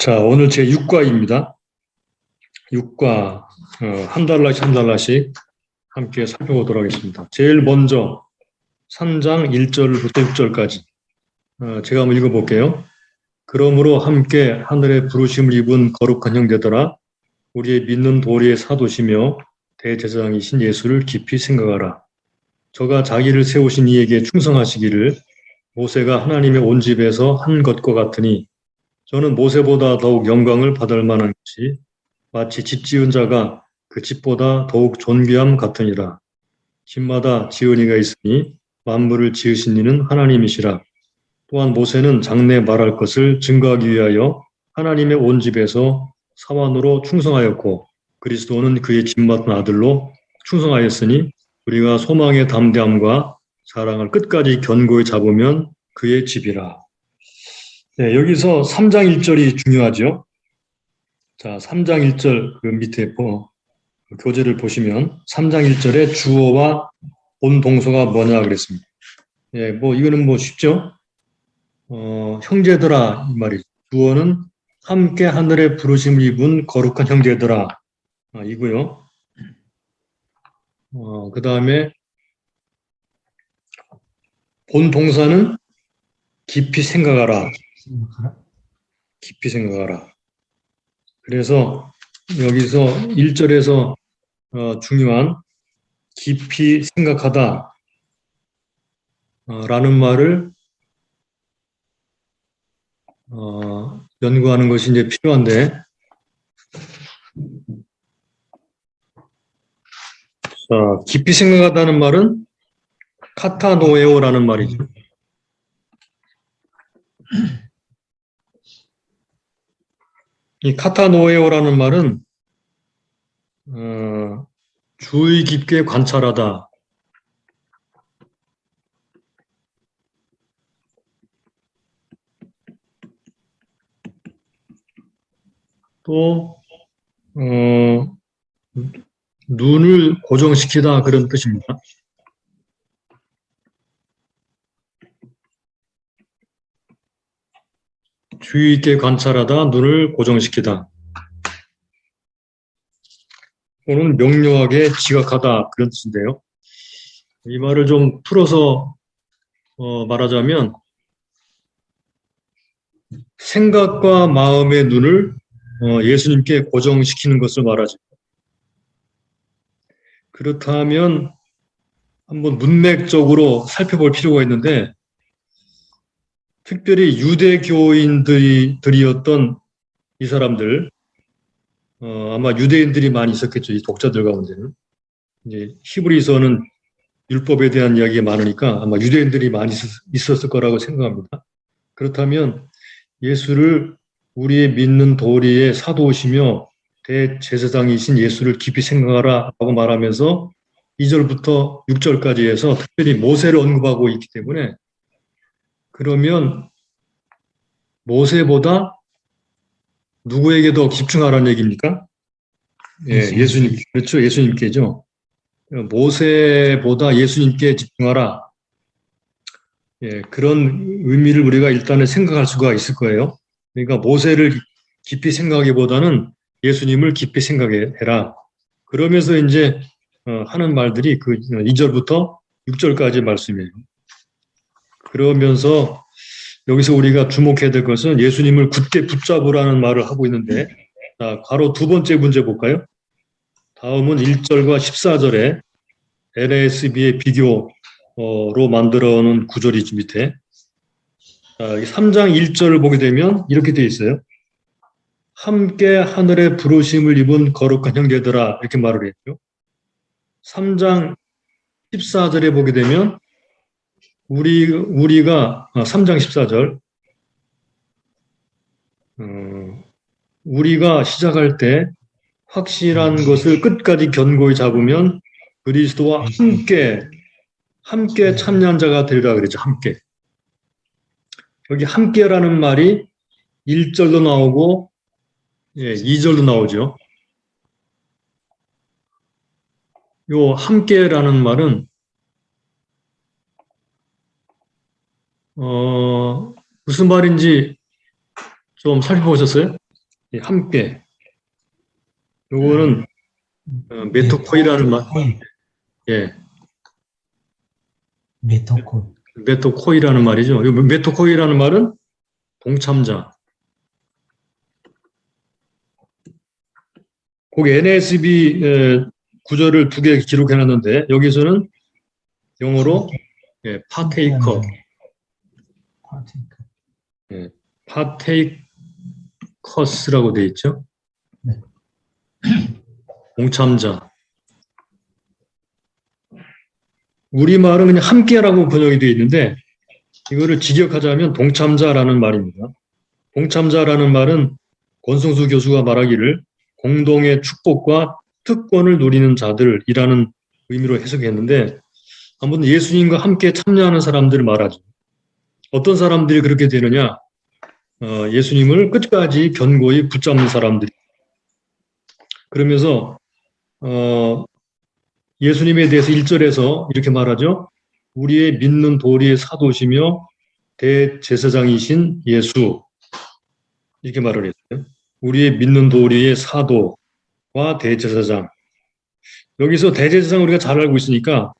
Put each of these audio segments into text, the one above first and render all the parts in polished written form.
자, 오늘 제 6과입니다. 6과, 한 달러씩 한 달러씩 함께 살펴보도록 하겠습니다. 제일 먼저 3장 1절부터 6절까지 제가 한번 읽어볼게요. 그러므로 함께 하늘의 부르심을 입은 거룩한 형제들아, 우리의 믿는 도리의 사도시며 대제사장이신 예수를 깊이 생각하라. 저가 자기를 세우신 이에게 충성하시기를 모세가 하나님의 온 집에서 한 것과 같으니 저는 모세보다 더욱 영광을 받을 만한 것이 마치 집 지은 자가 그 집보다 더욱 존귀함 같으니라. 집마다 지은 이가 있으니 만물을 지으신 이는 하나님이시라. 또한 모세는 장래 말할 것을 증거하기 위하여 하나님의 온 집에서 사환으로 충성하였고 그리스도는 그의 집 맡은 아들로 충성하였으니 우리가 소망의 담대함과 사랑을 끝까지 견고히 잡으면 그의 집이라. 네, 여기서 3장 1절이 중요하죠. 자, 3장 1절 그 밑에 교재를 보시면 3장 1절에 주어와 본 동사가 뭐냐 그랬습니다. 예, 이거는 쉽죠? 형제들아 이 말이죠. 주어는 함께 하늘의 부르심을 입은 거룩한 형제들아 이고요. 그 다음에 본 동사는 깊이 생각하라. 깊이 생각하라. 그래서 여기서 1절에서 중요한 깊이 생각하다 라는 말을 연구하는 것이 이제 필요한데, 깊이 생각하다는 말은 카타노에오라는 말이죠. 이 카타노에오라는 말은 주의 깊게 관찰하다, 또 눈을 고정시키다 그런 뜻입니다. 주의 있게 관찰하다, 눈을 고정시키다. 또는 명료하게 지각하다 그런 뜻인데요. 이 말을 좀 풀어서 말하자면 생각과 마음의 눈을 예수님께 고정시키는 것을 말하죠. 그렇다면 한번 문맥적으로 살펴볼 필요가 있는데, 특별히 유대교인들이었던 이 사람들, 아마 유대인들이 많이 있었겠죠. 이 독자들 가운데는. 이제 히브리서는 율법에 대한 이야기가 많으니까 아마 유대인들이 많이 있었을 거라고 생각합니다. 그렇다면 예수를 우리의 믿는 도리의 사도시며 대제사장이신 예수를 깊이 생각하라 라고 말하면서 2절부터 6절까지 해서 특별히 모세를 언급하고 있기 때문에, 그러면 모세보다 누구에게 더 집중하라는 얘기입니까? 예, 예수님. 그렇죠. 예수님께죠. 모세보다 예수님께 집중하라. 예, 그런 의미를 우리가 일단은 생각할 수가 있을 거예요. 그러니까 모세를 깊이 생각하기보다는 예수님을 깊이 생각해라. 그러면서 이제 하는 말들이 그 2절부터 6절까지 말씀이에요. 그러면서 여기서 우리가 주목해야 될 것은 예수님을 굳게 붙잡으라는 말을 하고 있는데, 자, 바로 두 번째 문제 볼까요? 다음은 1절과 14절에 NASB의 비교로 만들어 놓은 구절이지 밑에. 자, 3장 1절을 보게 되면 이렇게 되어 있어요. 함께 하늘의 부르심을 입은 거룩한 형제들아 이렇게 말을 했죠. 3장 14절에 보게 되면 우리가 3장 14절 우리가 시작할 때 확실한 것을 끝까지 견고히 잡으면 그리스도와 함께 참여한 자가 되리라 그랬죠. 함께. 여기 함께라는 말이 1절도 나오고 2절도 나오죠. 요 함께라는 말은 무슨 말인지 좀 살펴보셨어요? 이 함께. 요거는 메토코이라는 말. 예, 메토코이. 메토코이라는 말이죠. 요 메토코이라는 말은 동참자. 그 NSB 구절을 두 개 기록해놨는데 여기서는 영어로 파테이커, 파테이커스라고 되어 있죠. 네. 동참자. 우리말은 그냥 함께라고 번역이 되어 있는데 이거를 직역하자면 동참자라는 말입니다. 동참자라는 말은 권성수 교수가 말하기를 공동의 축복과 특권을 누리는 자들이라는 의미로 해석했는데 아무튼 예수님과 함께 참여하는 사람들을 말하죠. 어떤 사람들이 그렇게 되느냐? 예수님을 끝까지 견고히 붙잡는 사람들이. 그러면서 예수님에 대해서 1절에서 이렇게 말하죠. 우리의 믿는 도리의 사도시며 대제사장이신 예수. 이렇게 말을 했어요. 우리의 믿는 도리의 사도와 대제사장. 여기서 대제사장 우리가 잘 알고 있으니까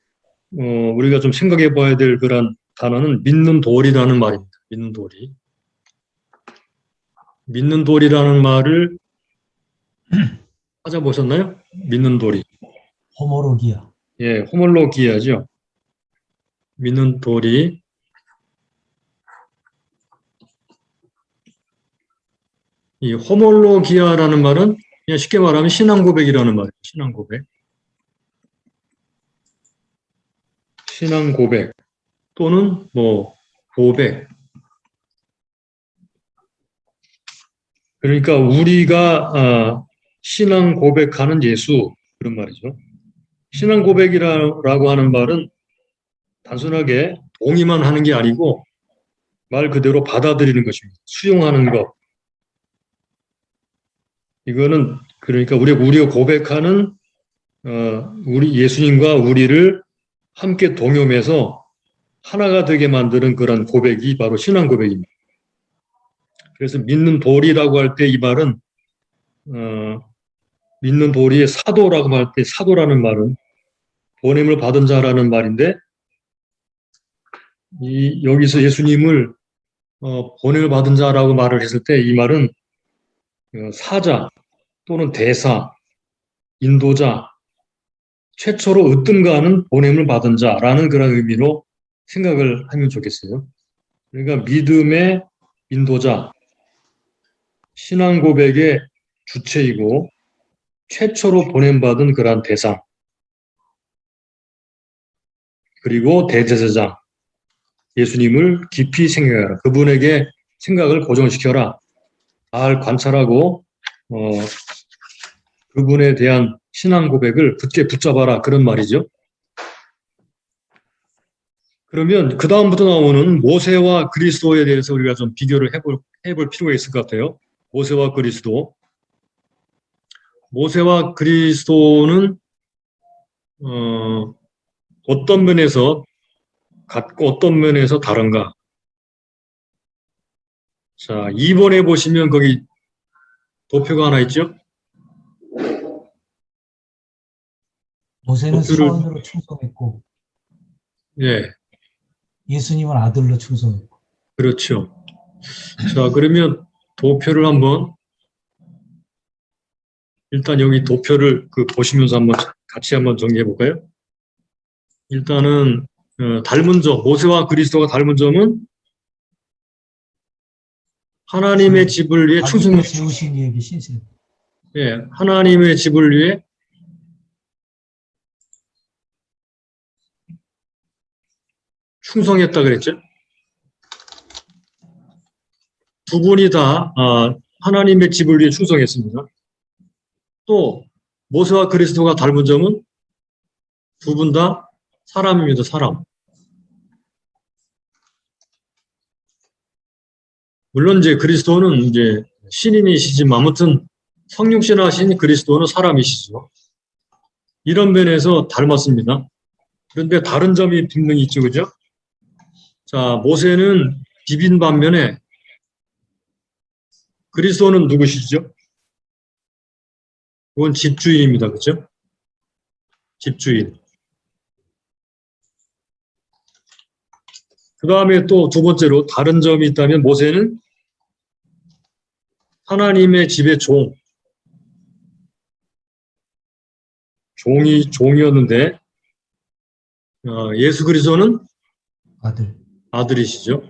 우리가 좀 생각해 봐야 될 그런 단어는 믿는 도리라는 말입니다. 믿는 도리. 믿는 도리라는 말을 찾아보셨나요? 믿는 도리. 호모로기아. 예, 호몰로기아죠. 믿는 도리. 이 호몰로기아라는 말은 그냥 쉽게 말하면 신앙 고백이라는 말이에요. 신앙 고백. 신앙 고백 또는 뭐 고백. 그러니까 우리가 신앙 고백하는 예수 그런 말이죠. 신앙 고백이라고 하는 말은 단순하게 동의만 하는 게 아니고 말 그대로 받아들이는 것입니다. 수용하는 것. 이거는 그러니까 우리가 고백하는 우리 예수님과 우리를 함께 동요해서 하나가 되게 만드는 그런 고백이 바로 신앙 고백입니다. 그래서 믿는 도리라고 할 때 이 말은 믿는 도리의 사도라고 할 때 사도라는 말은 보냄을 받은 자라는 말인데 여기서 예수님을 보냄을 받은 자라고 말을 했을 때 이 말은 사자 또는 대사, 인도자, 최초로 으뜸가는 보냄을 받은 자라는 그런 의미로 생각을 하면 좋겠어요. 그러니까 믿음의 인도자, 신앙 고백의 주체이고 최초로 보냄받은 그러한 대상, 그리고 대제사장, 예수님을 깊이 생각하라. 그분에게 생각을 고정시켜라. 잘 관찰하고 그분에 대한 신앙 고백을 굳게 붙잡아라. 그런 말이죠. 그러면 그 다음부터 나오는 모세와 그리스도에 대해서 우리가 좀 비교를 해볼 필요가 있을 것 같아요. 모세와 그리스도. 모세와 그리스도는 어떤 면에서 같고 어떤 면에서 다른가? 자, 2번에 보시면 거기 도표가 하나 있죠? 모세는 사원으로 충성했고 예, 예수님은 아들로 충성했고. 그렇죠. 자, 그러면 도표를 일단 여기 도표를 보시면서 같이 한번 정리해 볼까요? 일단은 닮은 점, 모세와 그리스도가 닮은 점은 하나님의 집을 위해 자기를 세우신 이에게 신실. 예, 하나님의 집을 위해 충성했다 그랬죠. 두 분이 다 하나님의 집을 위해 충성했습니다. 또 모세와 그리스도가 닮은 점은 두 분 다 사람입니다. 사람. 물론 이제 그리스도는 이제 신인이시지만 아무튼 성육신하신 그리스도는 사람이시죠. 이런 면에서 닮았습니다. 그런데 다른 점이 분명히 있죠, 그죠? 자, 모세는 비빈 반면에 그리스도는 누구시죠? 이건 집주인입니다. 그죠? 집주인. 그 다음에 또 두 번째로 다른 점이 있다면 모세는 하나님의 집의 종이었는데 예수 그리스도는 아들. 아들이시죠.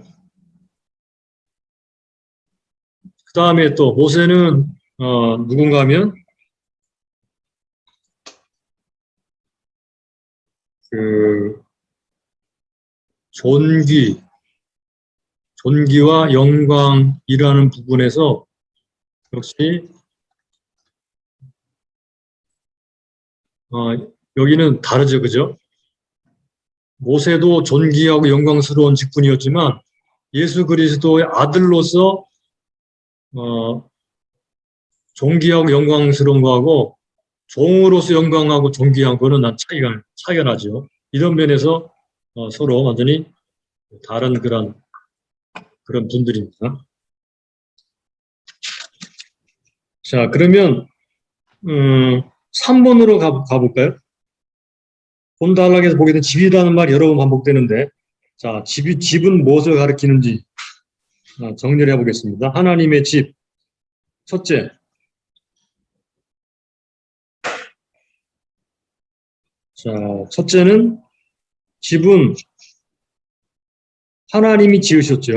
그 다음에 또 모세는 누군가 하면 그 존귀와 영광이라는 부분에서 역시 여기는 다르죠, 그죠? 모세도 존귀하고 영광스러운 직분이었지만 예수 그리스도의 아들로서 존귀하고 영광스러운 거하고 종으로서 영광하고 존귀한 거는 난 차이가 나죠. 이런 면에서 서로 완전히 다른 그런 분들입니다. 자, 그러면 3번으로 가볼까요? 본달락에서 보게 된 집이라는 말이 여러 번 반복되는데, 자, 집은 무엇을 가리키는지 정리를 해보겠습니다. 하나님의 집. 첫째, 첫째는 집은 하나님이 지으셨죠.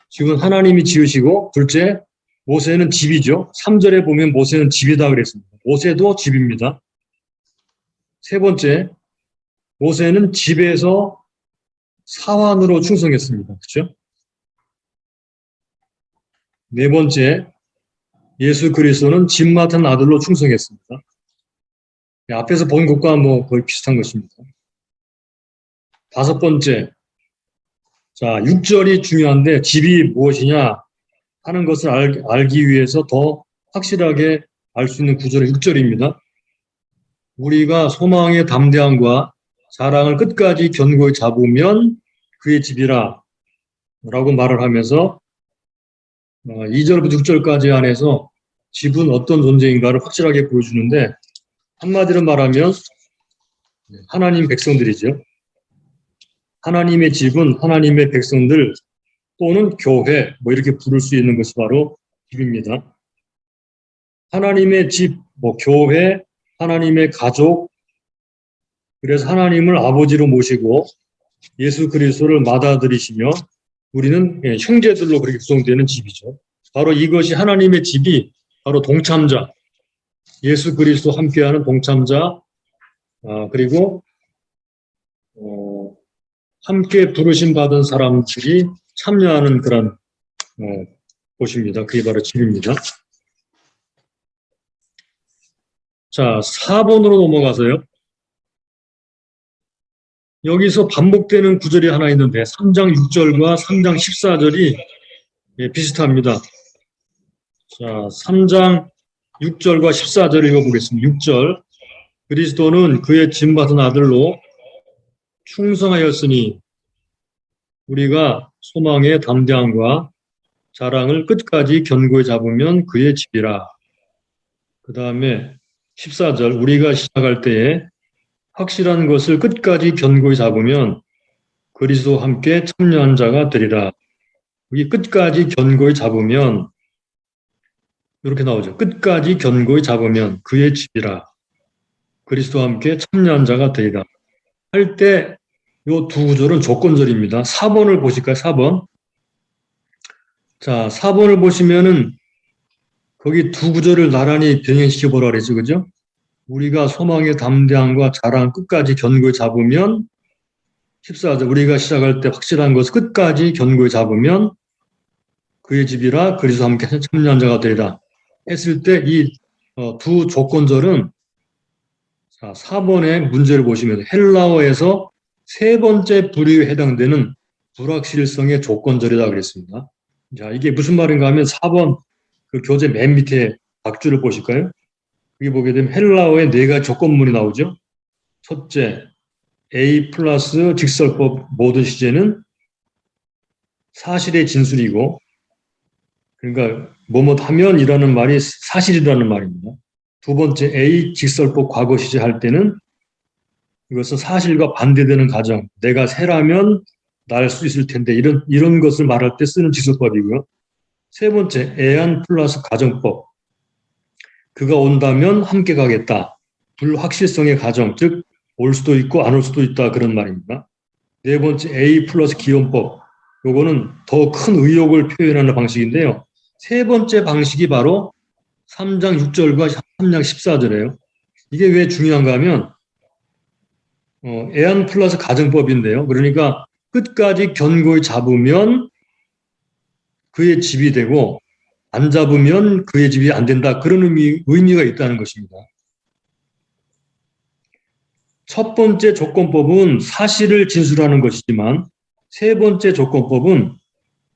집은 하나님이 지으시고, 둘째, 모세는 집이죠. 3절에 보면 모세는 집이다 그랬습니다. 모세도 집입니다. 세 번째, 모세는 집에서 사환으로 충성했습니다. 그렇죠? 네 번째, 예수 그리스도는 집 맡은 아들로 충성했습니다. 앞에서 본 것과 거의 비슷한 것입니다. 다섯 번째, 자, 6절이 중요한데 집이 무엇이냐 하는 것을 알기 위해서 더 확실하게 알 수 있는 구절은 6절입니다. 우리가 소망의 담대함과 사랑을 끝까지 견고히 잡으면 그의 집이라 라고 말을 하면서 2절부터 6절까지 안에서 집은 어떤 존재인가를 확실하게 보여주는데 한마디로 말하면 하나님 백성들이죠. 하나님의 집은 하나님의 백성들 또는 교회 이렇게 부를 수 있는 것이 바로 집입니다. 하나님의 집, 교회, 하나님의 가족, 그래서 하나님을 아버지로 모시고 예수 그리스도를 받아들이시며 우리는 형제들로 그렇게 구성되는 집이죠. 바로 이것이 하나님의 집이 바로 동참자, 예수 그리스도 함께하는 동참자, 그리고 함께 부르심 받은 사람들이 참여하는 그런 곳입니다. 그게 바로 집입니다. 자, 4번으로 넘어가서요. 여기서 반복되는 구절이 하나 있는데 3장 6절과 3장 14절이 비슷합니다. 자, 3장 6절과 14절을 읽어보겠습니다. 6절, 그리스도는 그의 짐받은 아들로 충성하였으니 우리가 소망의 담대함과 자랑을 끝까지 견고히 잡으면 그의 집이라. 그 다음에 14절, 우리가 시작할 때에 확실한 것을 끝까지 견고히 잡으면 그리스도와 함께 참여한 자가 되리라. 여기 끝까지 견고히 잡으면 이렇게 나오죠. 끝까지 견고히 잡으면 그의 집이라. 그리스도와 함께 참여한 자가 되리라. 할 때 이 두 구절은 조건절입니다. 4번을 보실까요? 4번. 자, 4번을 보시면은 거기 두 구절을 나란히 병행시켜 보라 그랬죠. 그죠? 우리가 소망의 담대함과 자랑 끝까지 견고히 잡으면 14절 우리가 시작할 때 확실한 것을 끝까지 견고히 잡으면 그의 집이라 그리스도와 함께 참여한 자가 되리라 했을 때 이 두 조건절은 4번의 문제를 보시면 헬라어에서 세 번째 부류에 해당되는 불확실성의 조건절이라고 그랬습니다. 자, 이게 무슨 말인가 하면 4번 그 교재 맨 밑에 박주를 보실까요? 여기 보게 되면 헬라어의 네 가지 조건문이 나오죠. 첫째, A 플러스 직설법 모든 시제는 사실의 진술이고 그러니까 뭐뭐 하면이라는 말이 사실이라는 말입니다. 두 번째 A 직설법 과거 시제 할 때는 이것은 사실과 반대되는 가정, 내가 새라면 날 수 있을 텐데 이런 것을 말할 때 쓰는 직설법이고요. 세 번째 애안 플러스 가정법, 그가 온다면 함께 가겠다. 불확실성의 가정, 즉 올 수도 있고 안 올 수도 있다 그런 말입니다. 네 번째 A 플러스 기원법, 요거는 더 큰 의욕을 표현하는 방식인데요. 세 번째 방식이 바로 3장 6절과 3장 14절이에요. 이게 왜 중요한가 하면 애안 플러스 가정법인데요. 그러니까 끝까지 견고히 잡으면 그의 집이 되고 안 잡으면 그의 집이 안 된다. 그런 의미가 있다는 것입니다. 첫 번째 조건법은 사실을 진술하는 것이지만 세 번째 조건법은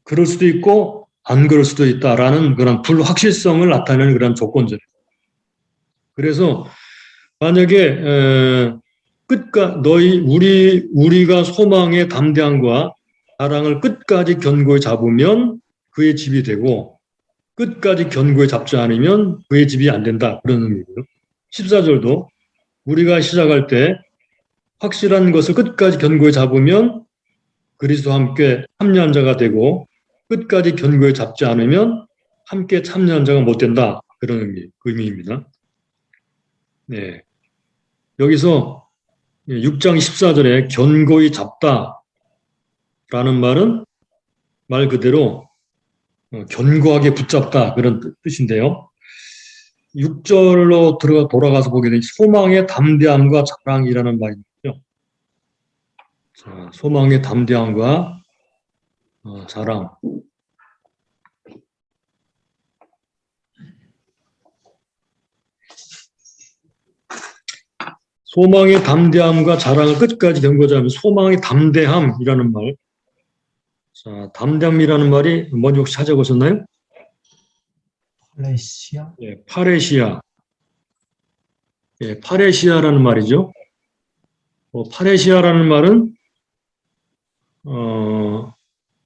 그럴 수도 있고 안 그럴 수도 있다라는 그런 불확실성을 나타내는 그런 조건절. 그래서 만약에 우리가 소망의 담대함과 사랑을 끝까지 견고히 잡으면 그의 집이 되고 끝까지 견고히 잡지 않으면 그의 집이 안 된다. 그런 의미고요. 14절도 우리가 시작할 때 확실한 것을 끝까지 견고히 잡으면 그리스도와 함께 참여한 자가 되고 끝까지 견고히 잡지 않으면 함께 참여한 자가 못 된다. 그런 의미입니다. 네. 여기서 6장 14절에 견고히 잡다라는 말은 말 그대로 견고하게 붙잡다 그런 뜻인데요. 6절로 돌아가서 보게 되면 소망의 담대함과 자랑이라는 말이죠. 자, 소망의 담대함과 자랑. 소망의 담대함과 자랑을 끝까지 견고히 하면 소망의 담대함이라는 말. 자, 담대함이라는 말이 뭔지 혹시 찾아보셨나요? 팔레시아? 예, 파레시아. 예, 파레시아라는 말이죠. 파레시아라는 말은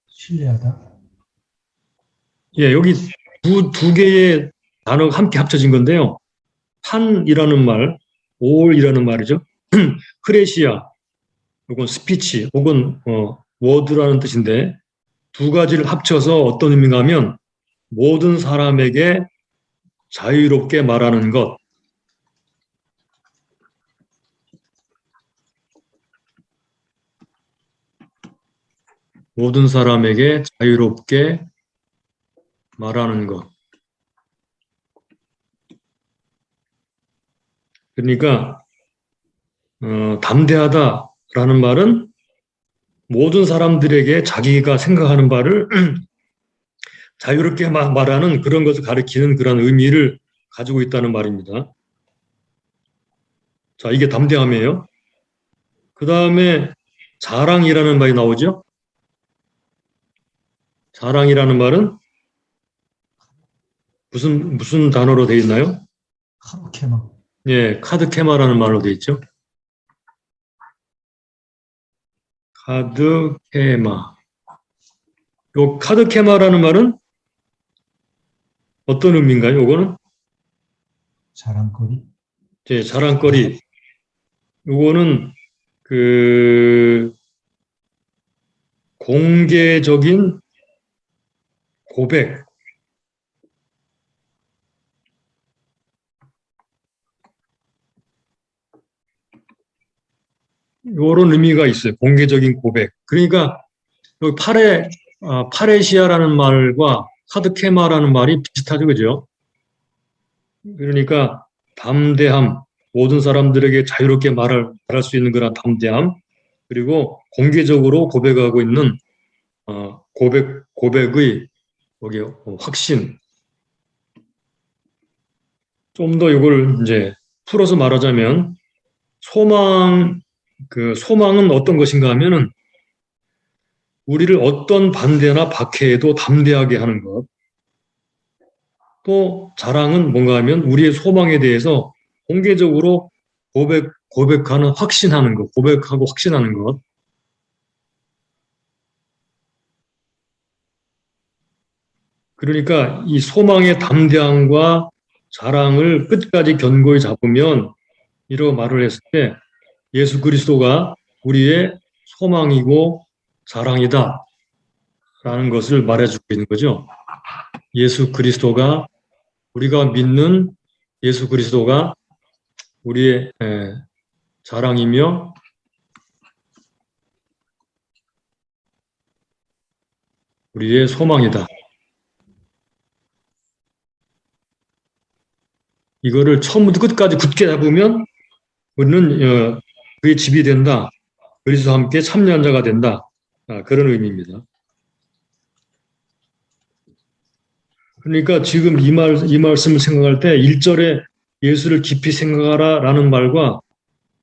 신뢰하다. 예, 여기 두 개의 단어가 함께 합쳐진 건데요. 판이라는 말, 올이라는 말이죠. 크레시아, 혹은 스피치, 혹은 워드라는 뜻인데 두 가지를 합쳐서 어떤 의미가 하면 모든 사람에게 자유롭게 말하는 것. 모든 사람에게 자유롭게 말하는 것. 그러니까 담대하다라는 말은 모든 사람들에게 자기가 생각하는 바를 자유롭게 말하는 그런 것을 가리키는 그런 의미를 가지고 있다는 말입니다. 자, 이게 담대함이에요. 그 다음에 자랑이라는 말이 나오죠. 자랑이라는 말은 무슨 단어로 되어 있나요? 카르케마. 예, 카드케마라는 말로 되어 있죠. 카드케마. 요 카드케마라는 말은 어떤 의미인가요? 요거는 자랑거리. 제 자랑거리. 요거는 공개적인 고백. 요런 의미가 있어요. 공개적인 고백. 그러니까 여기 파레시아라는 말과 카드케마라는 말이 비슷하죠. 그죠? 그러니까 담대함, 모든 사람들에게 자유롭게 말할 수 있는 그런 담대함, 그리고 공개적으로 고백하고 있는 고백의 여기 확신. 좀 더 이걸 이제 풀어서 말하자면 소망은 어떤 것인가 하면은 우리를 어떤 반대나 박해에도 담대하게 하는 것. 또 자랑은 뭔가 하면 우리의 소망에 대해서 공개적으로 고백하는 확신하는 것, 고백하고 확신하는 것. 그러니까 이 소망의 담대함과 자랑을 끝까지 견고히 잡으면 이라고 말을 했을 때 예수 그리스도가 우리의 소망이고 자랑이다 라는 것을 말해주고 있는 거죠. 예수 그리스도가 우리가 믿는 예수 그리스도가 우리의 자랑이며 우리의 소망이다. 이거를 처음부터 끝까지 굳게 잡으면 우리는 그의 집이 된다. 그리스도와 함께 참여한 자가 된다. 그런 의미입니다. 그러니까 지금 이 말씀을 생각할 때 1절에 예수를 깊이 생각하라 라는 말과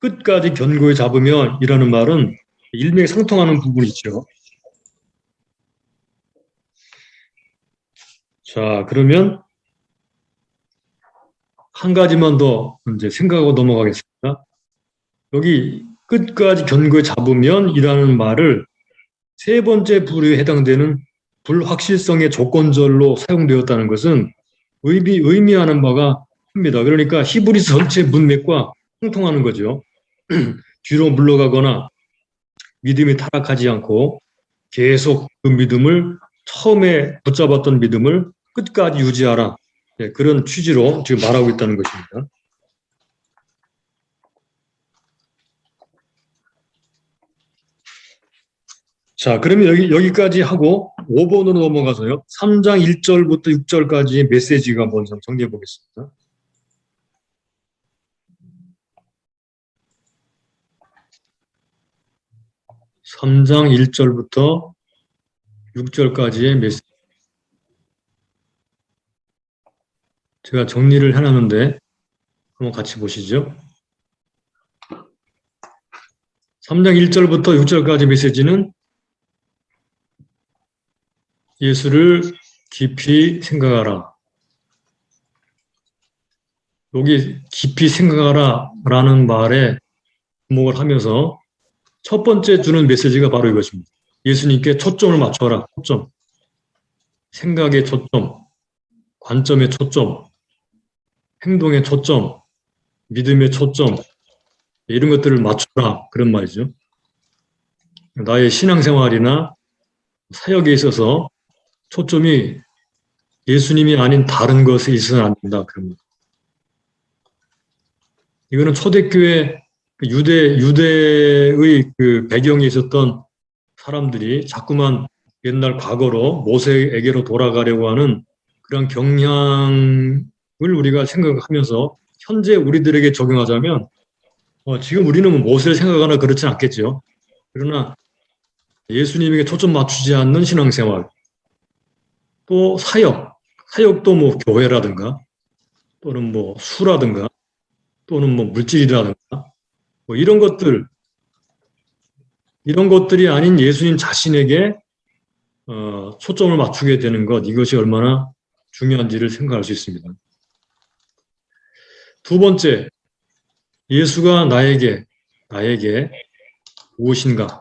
끝까지 견고히 잡으면 이라는 말은 일맥상통하는 부분이죠. 자, 그러면 한 가지만 더 이제 생각하고 넘어가겠습니다. 여기 끝까지 견고히 잡으면 이라는 말을 세 번째 부류에 해당되는 불확실성의 조건절로 사용되었다는 것은 의미하는 바가 큽니다. 그러니까 히브리서 전체 문맥과 통통하는 거죠. 뒤로 물러가거나 믿음이 타락하지 않고 계속 그 믿음을 처음에 붙잡았던 믿음을 끝까지 유지하라. 네, 그런 취지로 지금 말하고 있다는 것입니다. 자, 그러면 여기까지 하고 5번으로 넘어가서요. 3장 1절부터 6절까지의 메시지가 먼저 정리해 보겠습니다. (3장 1절부터 6절까지의 메시지. 제가 정리를 해놨는데 한번 같이 보시죠. 3장 1절부터 6절까지 메시지는 예수를 깊이 생각하라. 여기 깊이 생각하라 라는 말에 주목을 하면서 첫 번째 주는 메시지가 바로 이것입니다. 예수님께 초점을 맞춰라. 초점. 생각의 초점, 관점의 초점, 행동의 초점, 믿음의 초점, 이런 것들을 맞춰라. 그런 말이죠. 나의 신앙생활이나 사역에 있어서 초점이 예수님이 아닌 다른 것에 있어서는 안 된다. 그럽니다. 이거는 초대교회 유대의 그 배경에 있었던 사람들이 자꾸만 옛날 과거로 모세에게로 돌아가려고 하는 그런 경향을 우리가 생각하면서 현재 우리들에게 적용하자면 지금 우리는 모세를 생각하거나 그렇진 않겠죠. 그러나 예수님에게 초점 맞추지 않는 신앙생활, 또 사역도 뭐 교회라든가 또는 뭐 수라든가 또는 뭐 물질이라든가 뭐 이런 것들이 아닌 예수님 자신에게 초점을 맞추게 되는 것, 이것이 얼마나 중요한지를 생각할 수 있습니다. 두 번째, 예수가 나에게 무엇인가를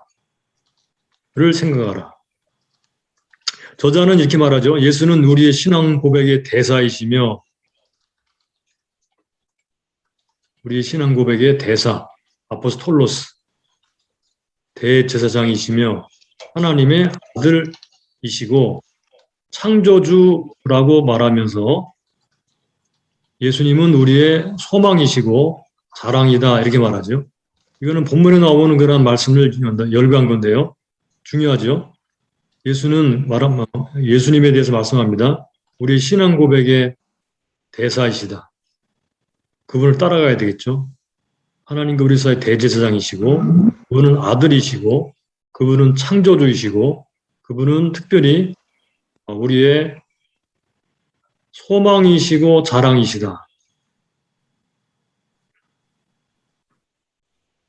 생각하라. 저자는 이렇게 말하죠. 예수는 우리의 신앙 고백의 대사이시며 우리의 신앙 고백의 대사, 아포스톨로스, 대제사장이시며 하나님의 아들이시고 창조주라고 말하면서 예수님은 우리의 소망이시고 자랑이다 이렇게 말하죠. 이거는 본문에 나오는 그런 말씀을 열거한 건데요. 중요하죠. 예수님에 대해서 말씀합니다. 우리 신앙 고백의 대사이시다. 그분을 따라가야 되겠죠. 하나님과 우리 사이의 대제사장이시고 그분은 아들이시고 그분은 창조주이시고 그분은 특별히 우리의 소망이시고 자랑이시다.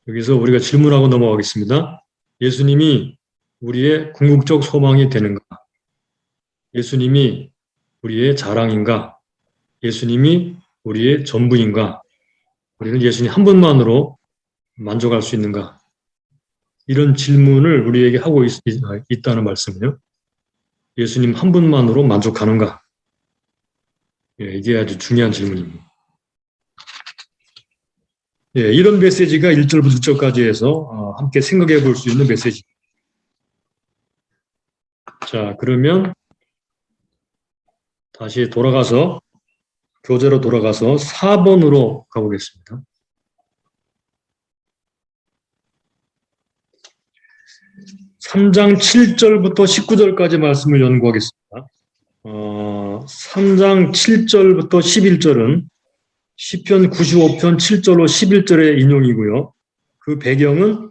여기서 우리가 질문하고 넘어가겠습니다. 예수님이 우리의 궁극적 소망이 되는가? 예수님이 우리의 자랑인가? 예수님이 우리의 전부인가? 우리는 예수님 한 분만으로 만족할 수 있는가? 이런 질문을 우리에게 하고 있다는 말씀이에요. 예수님 한 분만으로 만족하는가? 예, 이게 아주 중요한 질문입니다. 예, 이런 메시지가 1절부터 6절까지 해서 함께 생각해 볼 수 있는 메시지. 자, 그러면 다시 돌아가서 교재로 돌아가서 4번으로 가보겠습니다. 3장 7절부터 19절까지 말씀을 연구하겠습니다. 3장 7절부터 11절은 시편 95편 7절로 11절의 인용이고요. 그 배경은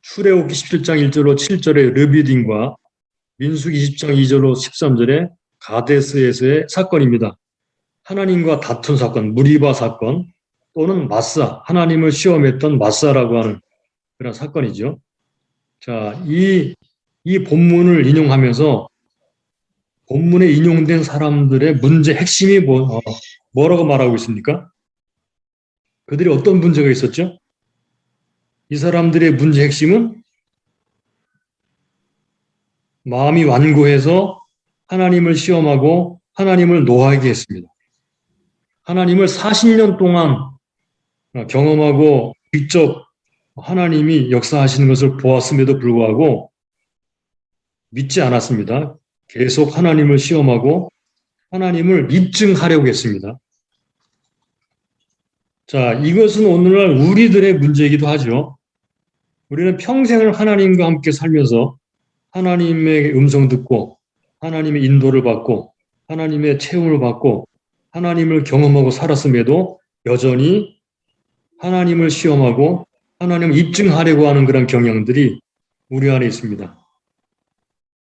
출애굽기 17장 1절로 7절의 르비딤과 민수기 20장 2절로 13절의 가데스에서의 사건입니다. 하나님과 다툰 사건, 무리바 사건 또는 마사, 하나님을 시험했던 마사라고 하는 그런 사건이죠. 자, 이 본문을 인용하면서 본문에 인용된 사람들의 문제 핵심이 뭐라고 말하고 있습니까? 그들이 어떤 문제가 있었죠? 이 사람들의 문제 핵심은 마음이 완고해서 하나님을 시험하고 하나님을 노하게 했습니다. 하나님을 40년 동안 경험하고 직접 하나님이 역사하시는 것을 보았음에도 불구하고 믿지 않았습니다. 계속 하나님을 시험하고 하나님을 입증하려고 했습니다. 자, 이것은 오늘날 우리들의 문제이기도 하죠. 우리는 평생을 하나님과 함께 살면서 하나님의 음성 듣고 하나님의 인도를 받고 하나님의 체험을 받고 하나님을 경험하고 살았음에도 여전히 하나님을 시험하고 하나님을 입증하려고 하는 그런 경향들이 우리 안에 있습니다.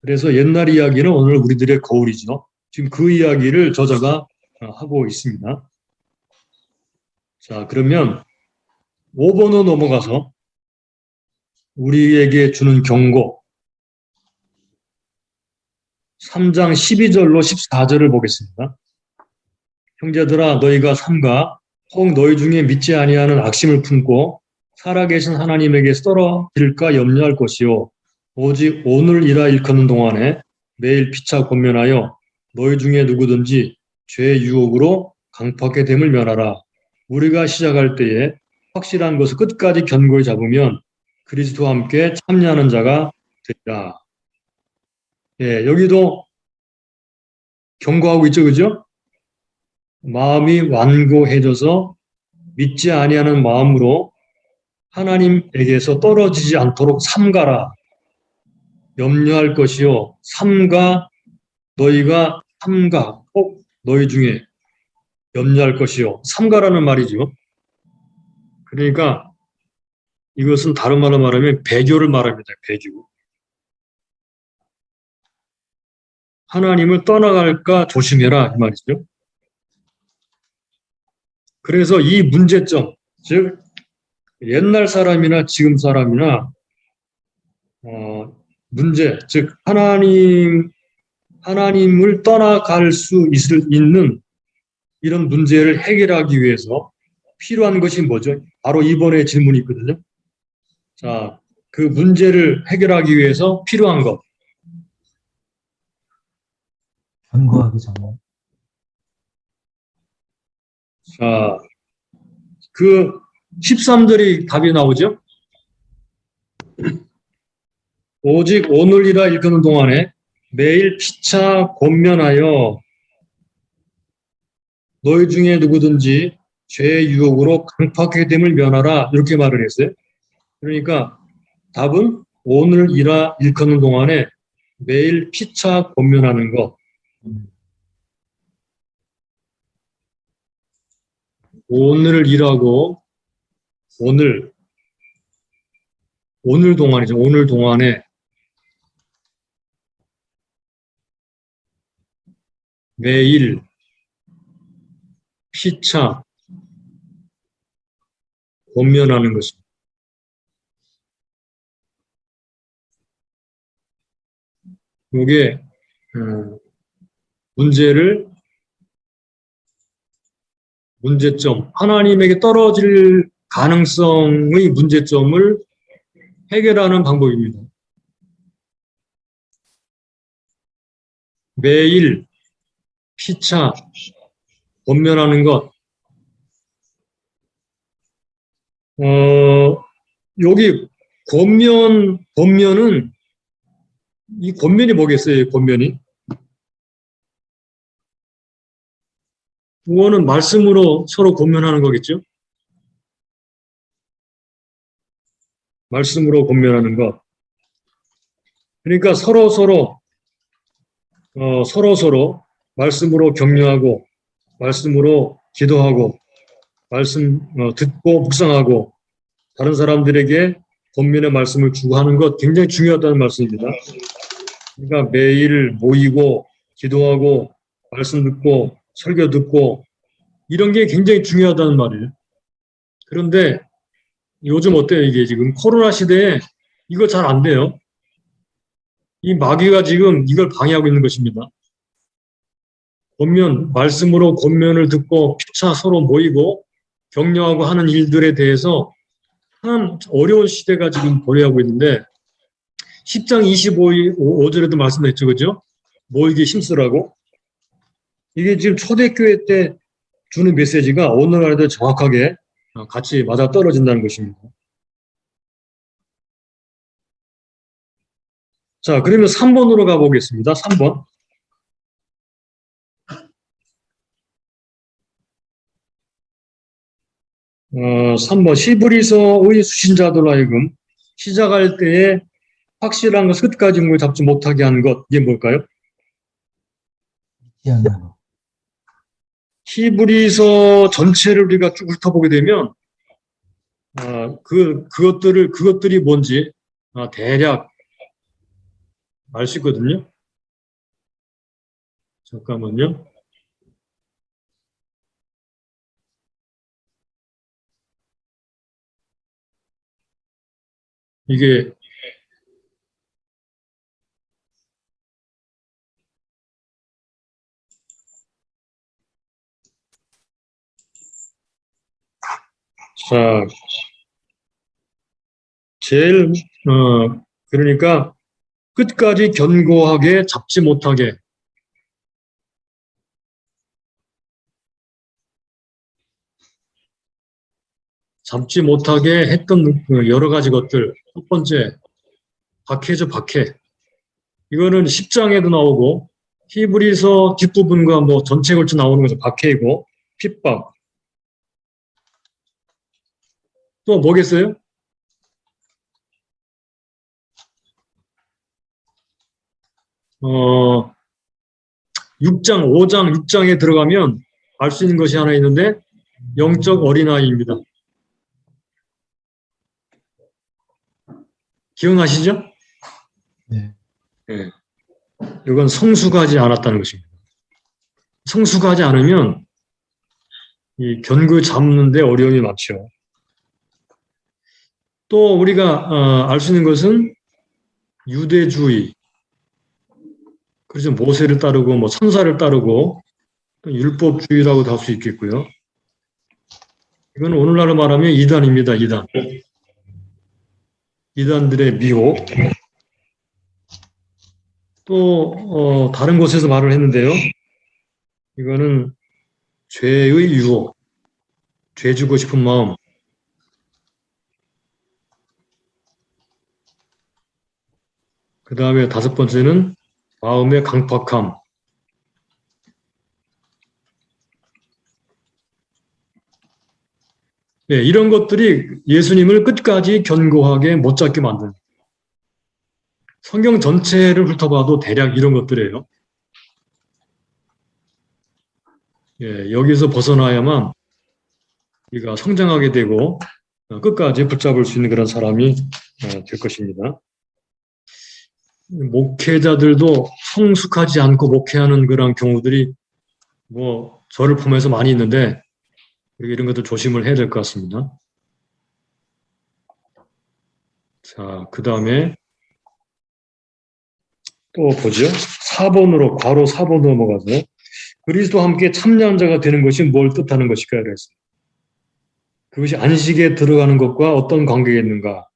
그래서 옛날 이야기는 오늘 우리들의 거울이죠. 지금 그 이야기를 저자가 하고 있습니다. 자, 그러면 5번으로 넘어가서 우리에게 주는 경고 3장 12절로 14절을 보겠습니다. 형제들아 너희가 삼가 혹 너희 중에 믿지 아니하는 악심을 품고 살아계신 하나님에게 떨어질까 염려할 것이요 오직 오늘이라 일컫는 동안에 매일 피차 권면하여 너희 중에 누구든지 죄의 유혹으로 강팍하게 됨을 면하라. 우리가 시작할 때에 확실한 것을 끝까지 견고히 잡으면 그리스도와 함께 참여하는 자가 되리라. 예, 여기도 경고하고 있죠, 그죠? 마음이 완고해져서 믿지 아니하는 마음으로 하나님에게서 떨어지지 않도록 삼가라. 염려할 것이요. 삼가 너희가 삼가 꼭 너희 중에 염려할 것이요. 삼가라는 말이죠. 그러니까 이것은 다른 말로 말하면 배교를 말합니다. 배교. 하나님을 떠나갈까 조심해라 이 말이죠. 그래서 이 문제점, 즉 옛날 사람이나 지금 사람이나 문제, 즉 하나님을 떠나갈 수 있는 이런 문제를 해결하기 위해서 필요한 것이 뭐죠? 바로 이번에 질문이 있거든요. 자, 그 문제를 해결하기 위해서 필요한 것. 견고하기 전에. 자, 그 13절이 답이 나오죠? 오직 오늘이라 일컫는 동안에 매일 피차 권면하여 너희 중에 누구든지 죄의 유혹으로 강팍하게 됨을 면하라 이렇게 말을 했어요. 그러니까 답은 오늘이라 일컫는 동안에 매일 피차 권면하는 것. 오늘 일하고 오늘 동안이죠. 오늘 동안에 매일 피차 권면하는 것입니다. 이게 문제점, 하나님에게 떨어질 가능성의 문제점을 해결하는 방법입니다. 매일 피차 권면하는 것. 여기 권면은 이 권면이 뭐겠어요? 이 권면이 그거는 말씀으로 서로 권면하는 거겠죠? 말씀으로 권면하는 것. 그러니까 서로 말씀으로 격려하고 말씀으로 기도하고 말씀 듣고 묵상하고 다른 사람들에게 권면의 말씀을 주고 하는 것 굉장히 중요하다는 말씀입니다. 그러니까 매일 모이고 기도하고 말씀 듣고 설교 듣고 이런 게 굉장히 중요하다는 말이에요. 그런데 요즘 어때요? 이게 지금 코로나 시대에 이거 잘 안 돼요. 이 마귀가 지금 이걸 방해하고 있는 것입니다. 권면, 말씀으로 권면을 듣고 피차 서로 모이고 격려하고 하는 일들에 대해서 참 어려운 시대가 지금 도래하고 있는데 10장 25절에도 말씀했죠. 그죠? 모이기 힘쓰라고. 이게 지금 초대교회 때 주는 메시지가 오늘날에도 정확하게 같이 맞아떨어진다는 것입니다. 자, 그러면 3번으로 가보겠습니다. 3번. 3번. 히브리서의 수신자들 하여금 시작할 때에 확실한 것, 끝까지 을 잡지 못하게 하는 것, 이게 뭘까요? 믿지 않는 것. 히브리서 전체를 우리가 쭉 훑어보게 되면, 그것들이 뭔지, 대략 알 수 있거든요. 잠깐만요. 이게, 자, 제일, 그러니까 끝까지 견고하게 잡지 못하게, 했던 그 여러 가지 것들. 첫 번째, 박해죠, 박해. 이거는 10장에도 나오고, 히브리서 뒷부분과 뭐 전체에 걸쳐 나오는 것은 박해이고, 핍박. 또 뭐겠어요? 6장, 5장, 6장에 들어가면 알 수 있는 것이 하나 있는데, 영적 어린아이입니다. 기억나시죠? 네. 네. 이건 성숙하지 않았다는 것입니다. 성숙하지 않으면 이 견고 잡는데 어려움이 많죠. 또 우리가 알 수 있는 것은 유대주의, 그래서 모세를 따르고 뭐 천사를 따르고 율법주의라고도 할 수 있겠고요. 이건 오늘날로 말하면 이단입니다. 이단. 이단들의 미혹. 또 다른 곳에서 말을 했는데요. 이거는 죄의 유혹, 죄 주고 싶은 마음. 그 다음에 5번째는 마음의 강팍함. 네, 이런 것들이 예수님을 끝까지 견고하게 못 잡게 만드는. 성경 전체를 훑어봐도 대략 이런 것들이에요. 예, 여기서 벗어나야만 우리가 성장하게 되고 끝까지 붙잡을 수 있는 그런 사람이 될 것입니다. 목회자들도 성숙하지 않고 목회하는 그런 경우들이 뭐 저를 포함해서 많이 있는데 이런 것도 조심을 해야 될 것 같습니다. 자, 그 다음에 또 보죠. 4번으로 괄호 4번으로 넘어가서 그리스도와 함께 참여한 자가 되는 것이 뭘 뜻하는 것일까요? 그래서 그것이 안식에 들어가는 것과 어떤 관계가 있는가?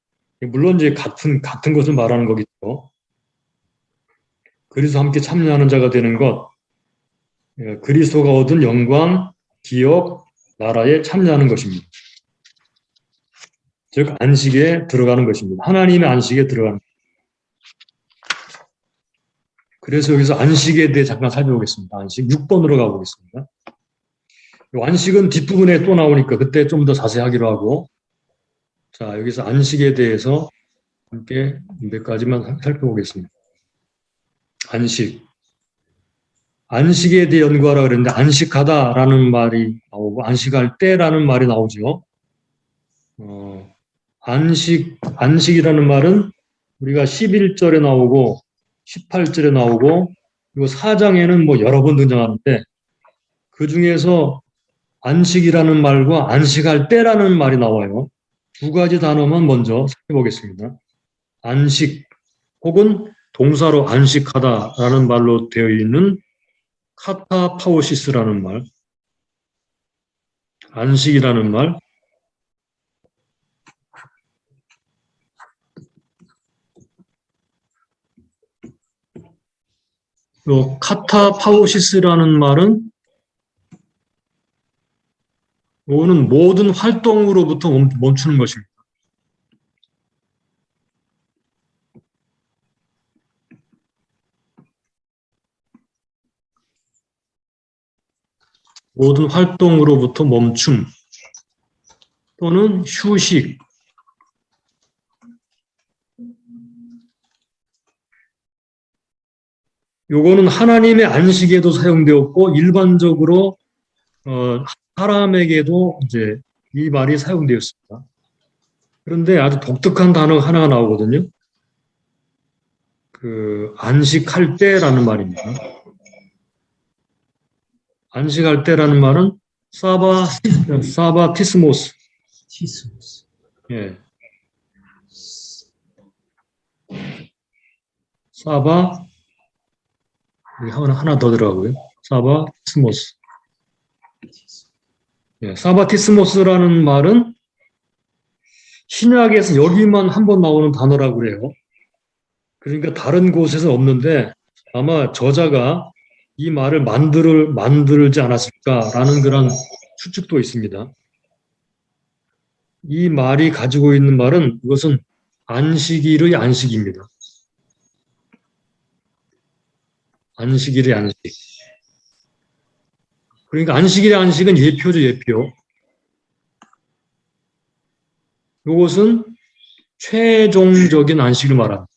물론 이제 같은 것을 말하는 거겠죠. 그리스도와 함께 참여하는 자가 되는 것, 그리스도가 얻은 영광, 기업, 나라에 참여하는 것입니다. 즉 안식에 들어가는 것입니다. 하나님의 안식에 들어가는 것. 그래서 여기서 안식에 대해 잠깐 살펴보겠습니다. 안식 6번으로 가보겠습니다. 안식은 뒷부분에 또 나오니까 그때 좀 더 자세히 하기로 하고, 자 여기서 안식에 대해서 함께 몇 가지만 살펴보겠습니다. 안식. 안식에 대해 연구하라 그랬는데 안식하다라는 말이 나오고 안식할 때라는 말이 나오죠. 안식이라는 말은 우리가 11절에 나오고 18절에 나오고 그리고 4장에는 뭐 여러 번 등장하는데 그 중에서 안식이라는 말과 안식할 때라는 말이 나와요. 두 가지 단어만 먼저 살펴보겠습니다. 안식 혹은 동사로 안식하다라는 말로 되어 있는 카타파오시스라는 말, 안식이라는 말, 또 카타파오시스라는 말은 이거는 모든 활동으로부터 멈추는 것입니다. 모든 활동으로부터 멈춤 또는 휴식. 요거는 하나님의 안식에도 사용되었고 일반적으로 사람에게도 이제 이 말이 사용되었습니다. 그런데 아주 독특한 단어가 하나가 나오거든요. 그 안식할 때라는 말입니다. 안식할 때라는 말은 사바티스모스. 티스모스. 예. 사바 여기 하나 더 들어가고요. 사바티스모스. 예, 사바티스모스라는 말은 신약에서 여기만 한 번 나오는 단어라고 그래요. 그러니까 다른 곳에서 없는데 아마 저자가 이 말을 만들지 않았을까라는 그런 추측도 있습니다. 이 말이 가지고 있는 말은 이것은 안식일의 안식입니다. 안식일의 안식. 그러니까 안식일의 안식은 예표죠, 예표. 이것은 최종적인 안식을 말합니다.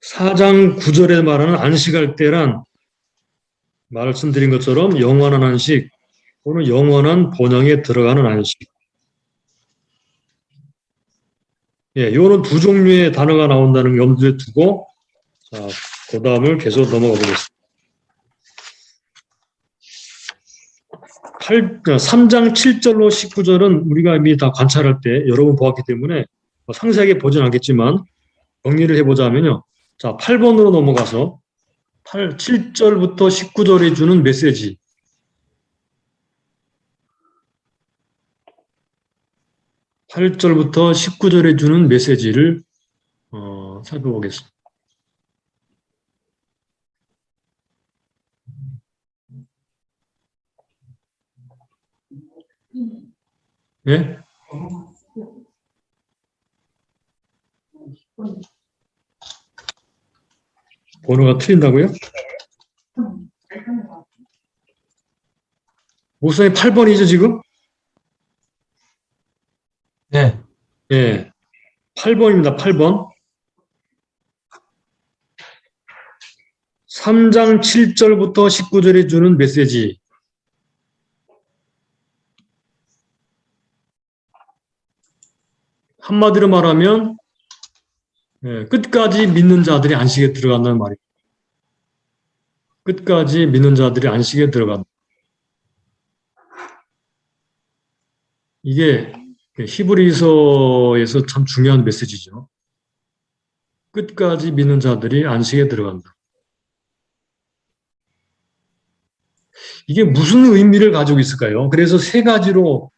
사장 9절에 말하는 안식할 때란 말씀드린 것처럼 영원한 안식 또는 영원한 본향에 들어가는 안식. 예, 요런 두 종류의 단어가 나온다는 염두에 두고 자, 그 다음을 계속 넘어가 보겠습니다. 3장 7절로 19절은 우리가 이미 다 관찰할 때 여러 번 보았기 때문에 상세하게 보진 않겠지만 정리를 해보자면요. 자, 8번으로 넘어가서 7절부터 19절에 주는 메시지. (8절부터 19절에) 주는 메시지를 살펴보겠습니다. 예? 번호가 틀린다고요? 목사님 8번이죠 지금? 네. 예, 8번입니다. 8번. 3장 7절부터 19절에 주는 메시지. 한마디로 말하면 끝까지 믿는 자들이 안식에 들어간다는 말입니다. 끝까지 믿는 자들이 안식에 들어간다. 이게 히브리서에서 참 중요한 메시지죠. 끝까지 믿는 자들이 안식에 들어간다. 이게 무슨 의미를 가지고 있을까요? 그래서 세 가지로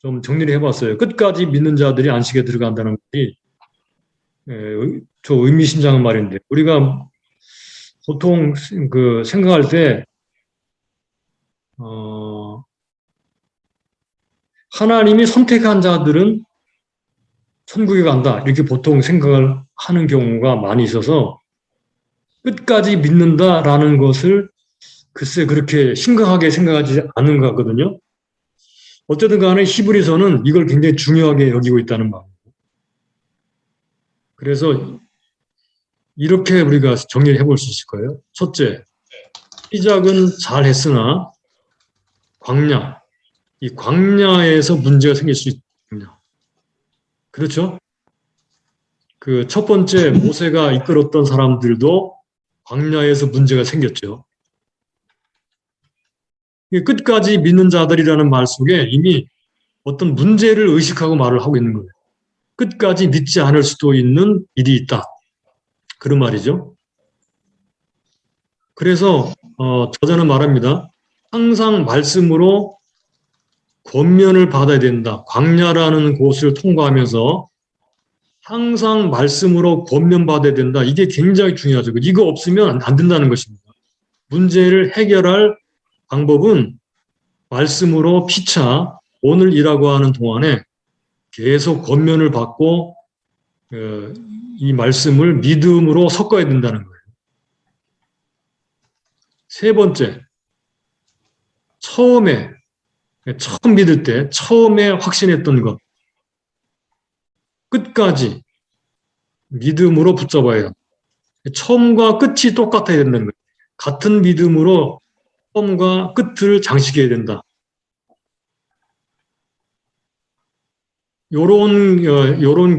좀 정리를 해봤어요. 끝까지 믿는 자들이 안식에 들어간다는 것이 저 의미심장한 말인데 우리가 보통 그 생각할 때 하나님이 선택한 자들은 천국에 간다 이렇게 보통 생각을 하는 경우가 많이 있어서 끝까지 믿는다라는 것을 글쎄 그렇게 심각하게 생각하지 않는 것 같거든요. 어쨌든 간에 히브리서는 이걸 굉장히 중요하게 여기고 있다는 말. 그래서 이렇게 우리가 정리를 해볼 수 있을 거예요. 첫째, 시작은 잘했으나 광야, 이 광야에서 문제가 생길 수 있느냐. 그렇죠? 그 첫 번째 모세가 이끌었던 사람들도 광야에서 문제가 생겼죠. 끝까지 믿는 자들이라는 말 속에 이미 어떤 문제를 의식하고 말을 하고 있는 거예요. 끝까지 믿지 않을 수도 있는 일이 있다. 그런 말이죠. 그래서 저자는 말합니다. 항상 말씀으로 권면을 받아야 된다. 광야라는 곳을 통과하면서 항상 말씀으로 권면받아야 된다. 이게 굉장히 중요하죠. 이거 없으면 안 된다는 것입니다. 문제를 해결할 방법은 말씀으로 피차 오늘 일하고 하는 동안에 계속 권면을 받고 이 말씀을 믿음으로 섞어야 된다는 거예요. 세 번째, 처음 믿을 때 처음에 확신했던 것 끝까지 믿음으로 붙잡아야 해요. 처음과 끝이 똑같아야 된다는 거예요. 같은 믿음으로 처음과 끝을 장식해야 된다. 요런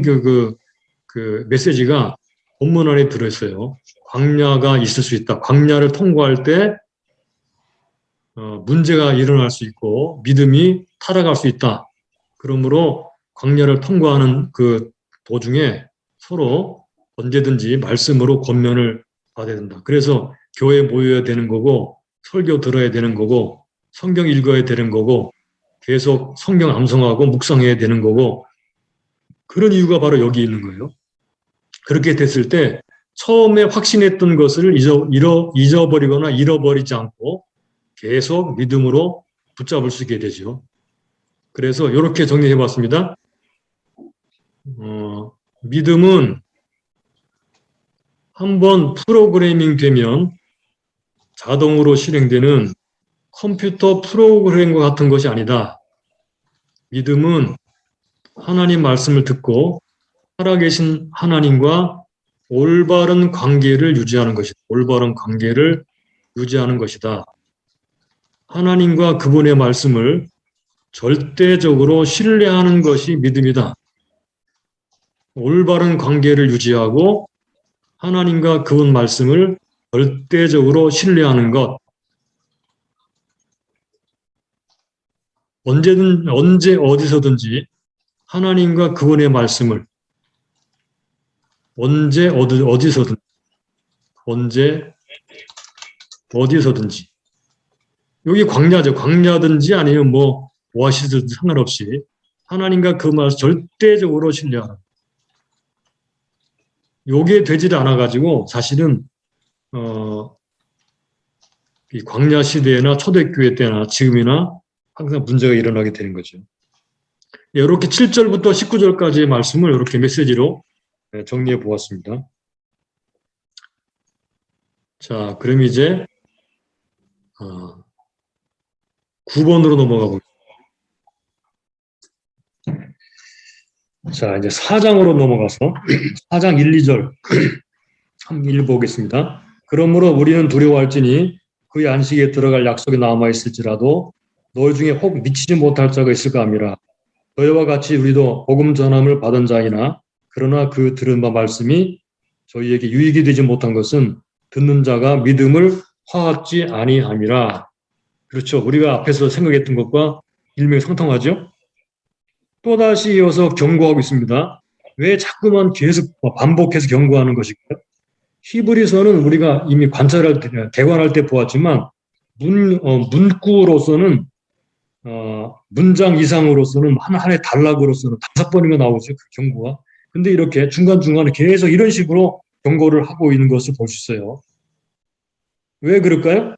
그 메시지가 본문 안에 들어있어요. 광야가 있을 수 있다. 광야를 통과할 때 문제가 일어날 수 있고 믿음이 타락할 수 있다. 그러므로 광야를 통과하는 그 도중에 서로 언제든지 말씀으로 권면을 받아야 된다. 그래서 교회에 모여야 되는 거고 설교 들어야 되는 거고 성경 읽어야 되는 거고 계속 성경 암송하고 묵상해야 되는 거고 그런 이유가 바로 여기 있는 거예요. 그렇게 됐을 때 처음에 확신했던 것을 잊어버리거나 잃어버리지 않고 계속 믿음으로 붙잡을 수 있게 되죠. 그래서 이렇게 정리해 봤습니다. 믿음은 한번 프로그래밍 되면 자동으로 실행되는 컴퓨터 프로그램과 같은 것이 아니다. 믿음은 하나님 말씀을 듣고 살아계신 하나님과 올바른 관계를 유지하는 것이다. 올바른 관계를 유지하는 것이다. 하나님과 그분의 말씀을 절대적으로 신뢰하는 것이 믿음이다. 올바른 관계를 유지하고 하나님과 그분 말씀을 절대적으로 신뢰하는 것. 언제 어디서든지 하나님과 그분의 말씀을 언제 어디서든지 여기 광야죠. 광야든지 아니면 뭐 오아시스든지 상관없이 하나님과 그 말을 절대적으로 신뢰하는. 요게 되지도 않아가지고 사실은 이 광야 시대나 초대교회 때나 지금이나 항상 문제가 일어나게 되는 거죠. 이렇게 7절부터 19절까지의 말씀을 이렇게 메시지로 정리해 보았습니다. 자, 그럼 이제 9번으로 넘어가 보겠습니다. 자, 이제 4장으로 넘어가서 4장 1, 2절 한번 읽어보겠습니다. 그러므로 우리는 두려워할지니 그의 안식에 들어갈 약속이 남아있을지라도 너희 중에 혹 미치지 못할 자가 있을까 함이라. 너희와 같이 우리도 복음 전함을 받은 자이나 그러나 그 들은 바 말씀이 저희에게 유익이 되지 못한 것은 듣는 자가 믿음을 화합지 아니함이라. 그렇죠. 우리가 앞에서 생각했던 것과 일맥상통하죠. 또다시 이어서 경고하고 있습니다. 왜 자꾸만 계속 반복해서 경고하는 것일까요? 히브리서는 우리가 이미 관찰할 때, 개관할 때 보았지만 문구로서는 문장 이상으로서는 한 해 단락으로서는 5번인가 나오죠. 그 경고가. 근데 이렇게 중간중간에 계속 이런 식으로 경고를 하고 있는 것을 볼 수 있어요. 왜 그럴까요?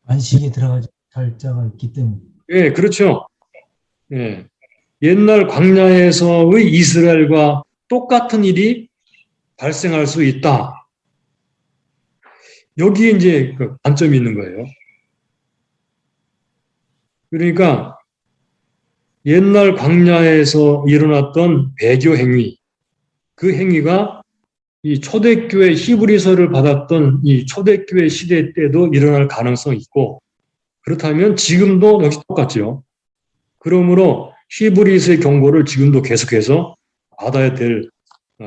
안식에 들어가지 못할 자가 있기 때문에. 예, 그렇죠. 예. 옛날 광야에서의 이스라엘과 똑같은 일이 발생할 수 있다. 여기에 이제 그 관점이 있는 거예요. 그러니까 옛날 광야에서 일어났던 배교 행위, 그 행위가 이 초대교회 히브리서를 받았던 이 초대교회 시대 때도 일어날 가능성이 있고, 그렇다면 지금도 역시 똑같죠. 그러므로 히브리서의 경고를 지금도 계속해서 받아야 될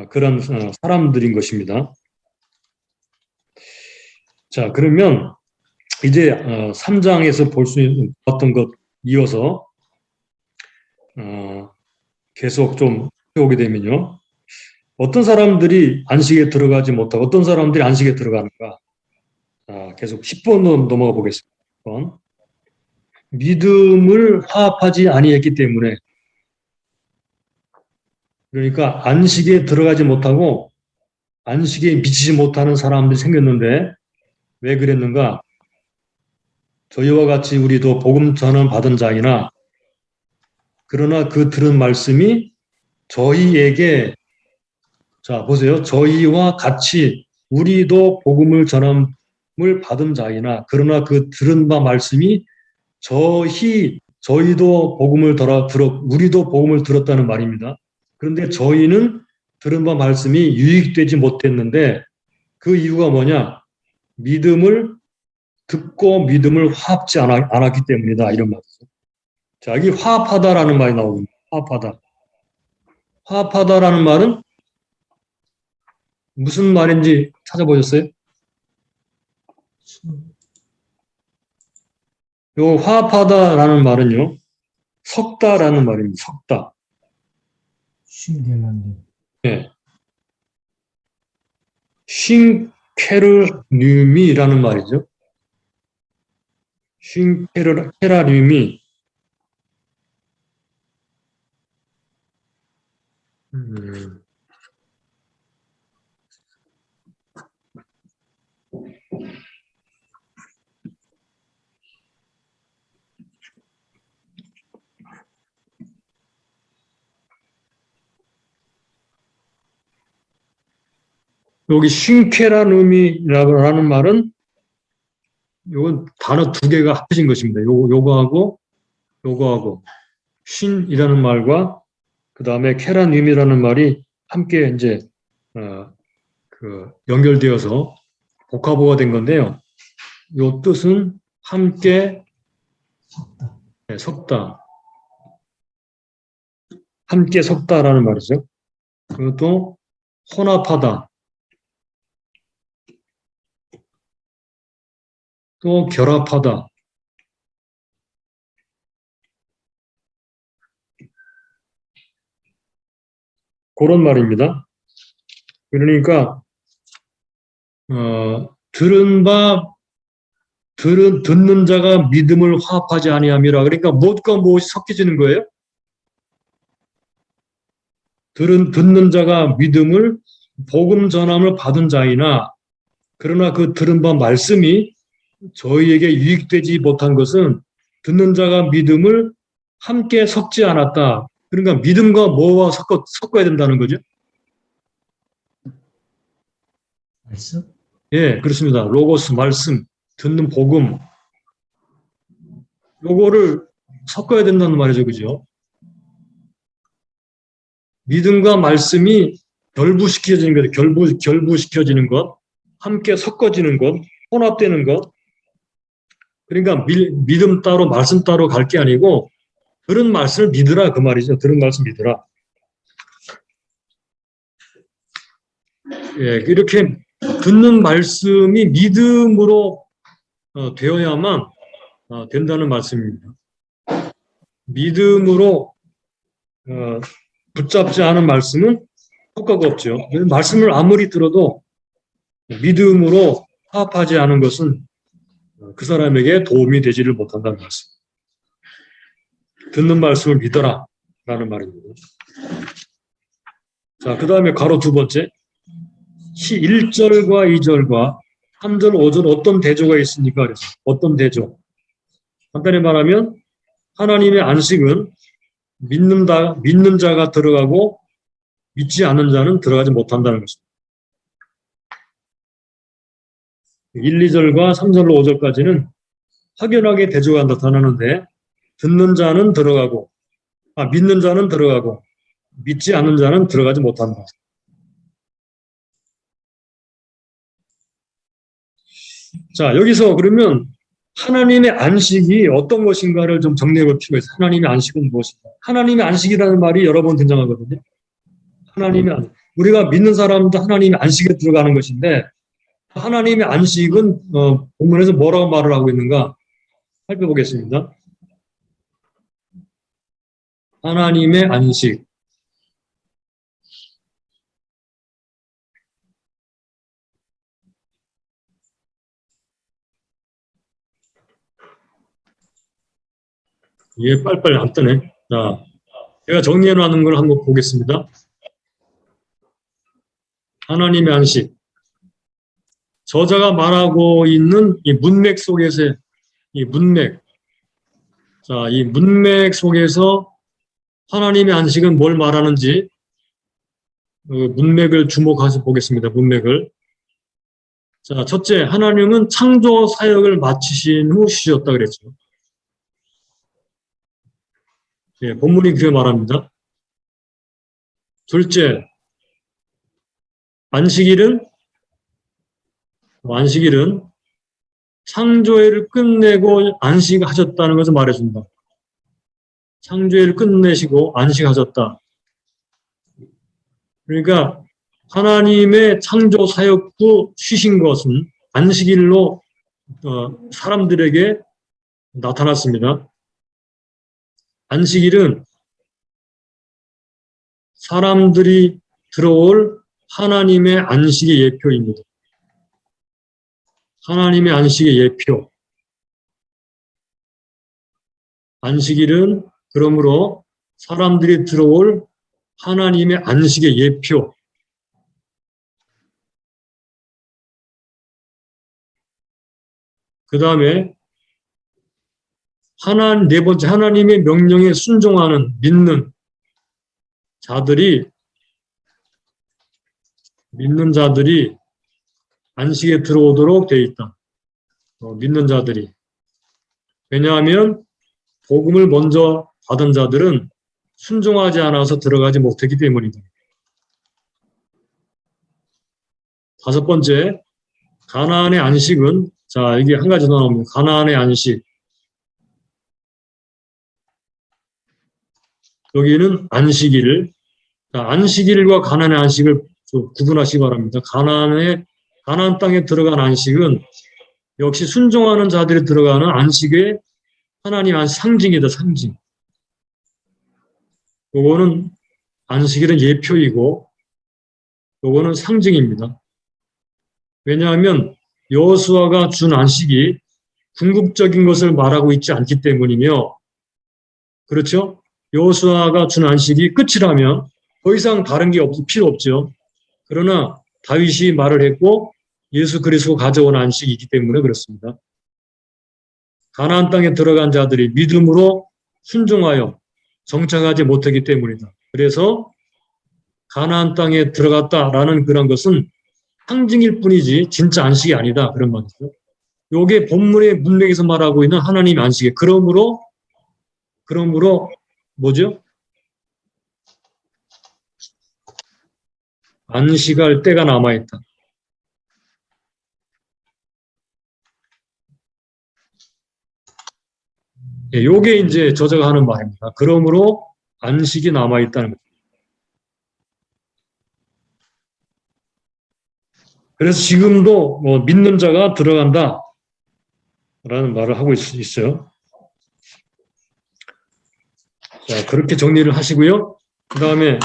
그런 사람들인 것입니다. 자, 그러면 이제 3장에서 볼 수 있는 어떤 것 이어서 계속 좀 해오게 되면요. 어떤 사람들이 안식에 들어가지 못하고 어떤 사람들이 안식에 들어가는가. 계속 10번으로 넘어가 보겠습니다. 10번. 믿음을 화합하지 아니했기 때문에, 그러니까 안식에 들어가지 못하고 안식에 미치지 못하는 사람들이 생겼는데 왜 그랬는가? 저희와 같이 우리도 복음 전환 받은 자이나 그러나 그 들은 말씀이 저희에게, 자 보세요. 저희와 같이 우리도 복음을 전함을 받은 자이나 그러나 그 들은 바 말씀이 저희도 복음을 우리도 복음을 들었다는 말입니다. 그런데 저희는 들은 바 말씀이 유익되지 못했는데 그 이유가 뭐냐? 믿음을 듣고 믿음을 화합지 않았기 때문이다. 이런 말이죠. 자, 여기 화합하다라는 말이 나옵니다. 화합하다. 화합하다라는 말은 무슨 말인지 찾아보셨어요? 요 화합하다라는 말은요. 섞다라는 말입니다. 섞다. 쉰겔란드. 예. 쉰케르뮴이라는 말이죠. 쉰케라뮴이 여기 쉰케라눔이라는 말은 요건 단어 2개가 합해진 것입니다. 요거하고 쉰이라는 말과 그 다음에 케라눔이라는 말이 함께 이제 연결되어서 복합어가 된 건데요. 요 뜻은 함께 섞다. 네, 섞다. 함께 섞다라는 말이죠. 그것도 혼합하다. 또 결합하다. 그런 말입니다. 그러니까 듣는 자가 믿음을 화합하지 아니함이라. 그러니까 무엇과 무엇이 섞여지는 거예요? 듣는 자가 믿음을 복음 전함을 받은 자이나 그러나 그 들은 바 말씀이 저희에게 유익되지 못한 것은 듣는 자가 믿음을 함께 섞지 않았다. 그러니까 믿음과 뭐와 섞어야 된다는 거죠? 말씀? 예, 그렇습니다. 로고스, 말씀, 듣는 복음. 요거를 섞어야 된다는 말이죠. 그죠? 믿음과 말씀이 결부시켜지는 것, 결부시켜지는 것, 함께 섞어지는 것, 혼합되는 것. 그러니까 믿음 따로, 말씀 따로 갈 게 아니고 들은 말씀을 믿으라 그 말이죠. 들은 말씀 믿으라. 예, 이렇게 듣는 말씀이 믿음으로 되어야만 된다는 말씀입니다. 믿음으로 붙잡지 않은 말씀은 효과가 없죠. 말씀을 아무리 들어도 믿음으로 화합하지 않은 것은 그 사람에게 도움이 되지를 못한다는 말씀. 듣는 말씀을 믿어라 라는 말입니다. 자, 그 다음에 가로 두 번째 1절과 2절과 3절, 5절 어떤 대조가 있습니까? 그래서 어떤 대조? 간단히 말하면 하나님의 안식은 믿는 자가 들어가고 믿지 않는 자는 들어가지 못한다는 것입니다. 1, 2절과 3절로 5절까지는 확연하게 대조가 나타나는데 듣는 자는 들어가고 믿는 자는 들어가고 믿지 않는 자는 들어가지 못한다. 자, 여기서 그러면 하나님의 안식이 어떤 것인가를 좀 정리해 볼 필요가 있어요. 하나님의 안식은 무엇인가? 하나님의 안식이라는 말이 여러 번 등장하거든요. 우리가 믿는 사람도 하나님의 안식에 들어가는 것인데 하나님의 안식은 본문에서 뭐라고 말을 하고 있는가 살펴보겠습니다. 하나님의 안식. 이게 빨리빨리 안 뜨네. 자, 제가 정리해 놨는 걸 한번 보겠습니다. 하나님의 안식. 저자가 말하고 있는 이 문맥 속에서의 이 문맥. 자, 이 문맥 속에서 하나님의 안식은 뭘 말하는지 문맥을 주목해서 보겠습니다. 문맥을. 자, 첫째, 하나님은 창조 사역을 마치신 후 쉬셨다 그랬죠. 예, 본문이 그렇게 말합니다. 둘째, 안식일은 창조일을 끝내고 안식하셨다는 것을 말해준다. 창조일을 끝내시고 안식하셨다. 그러니까 하나님의 창조 사역 후 쉬신 것은 안식일로 사람들에게 나타났습니다. 안식일은 사람들이 들어올 하나님의 안식의 예표입니다. 하나님의 안식의 예표. 안식일은 그러므로 사람들이 들어올 하나님의 안식의 예표. 그 다음에 네 번째 하나님의 명령에 순종하는 믿는 자들이 안식에 들어오도록 되어 있다. 믿는 자들이. 왜냐하면 복음을 먼저 받은 자들은 순종하지 않아서 들어가지 못했기 때문이다. 다섯 번째, 가나안의 안식은 자, 이게 한 가지 더 나옵니다. 가나안의 안식. 여기는 안식일. 안식일과 가나안의 안식을 구분하시기 바랍니다. 가나안 땅에 들어간 안식은 역시 순종하는 자들이 들어가는 안식의 하나님 안식 상징이다, 상징. 요거는 안식일은 예표이고 요거는 상징입니다. 왜냐하면 여호수아가 준 안식이 궁극적인 것을 말하고 있지 않기 때문이며, 그렇죠? 여호수아가 준 안식이 끝이라면 더 이상 다른 게 필요 없죠. 그러나 다윗이 말을 했고 예수 그리스도가 가져온 안식이 있기 때문에 그렇습니다. 가나안 땅에 들어간 자들이 믿음으로 순종하여 정착하지 못하기 때문이다. 그래서 가나안 땅에 들어갔다라는 그런 것은 상징일 뿐이지 진짜 안식이 아니다. 그런 말이죠. 요게 본문의 문맥에서 말하고 있는 하나님의 안식이. 그러므로 뭐죠? 안식할 때가 남아있다. 예, 요게 이제 저자가 하는 말입니다. 그러므로 안식이 남아있다는 거죠. 그래서 지금도 믿는 자가 들어간다 라는 말을 하고 있어요. 자, 그렇게 정리를 하시고요. 그 다음에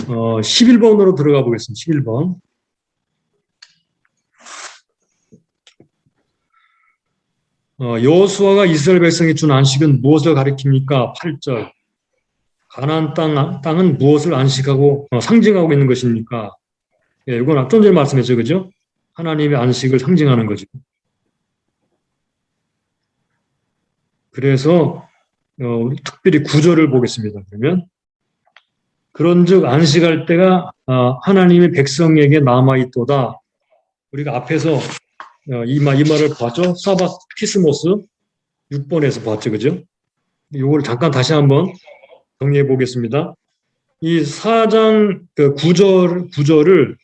11번으로 들어가 보겠습니다. 11번. 여호수아가 이스라엘 백성이 준 안식은 무엇을 가리킵니까? 8절. 가나안 땅은 무엇을 안식하고 상징하고 있는 것입니까? 예, 이건 좀 전에 말씀했죠, 그죠? 하나님의 안식을 상징하는 거죠. 그래서 우리 특별히 구절을 보겠습니다. 그러면 그런즉 안식할 때가 하나님의 백성에게 남아 있도다. 우리가 앞에서 이 말을 봤죠. 사bat 키스모스 6번에서 봤죠, 그죠? 이걸 잠깐 다시 한번 정리해 보겠습니다. 이 4장 그 구절을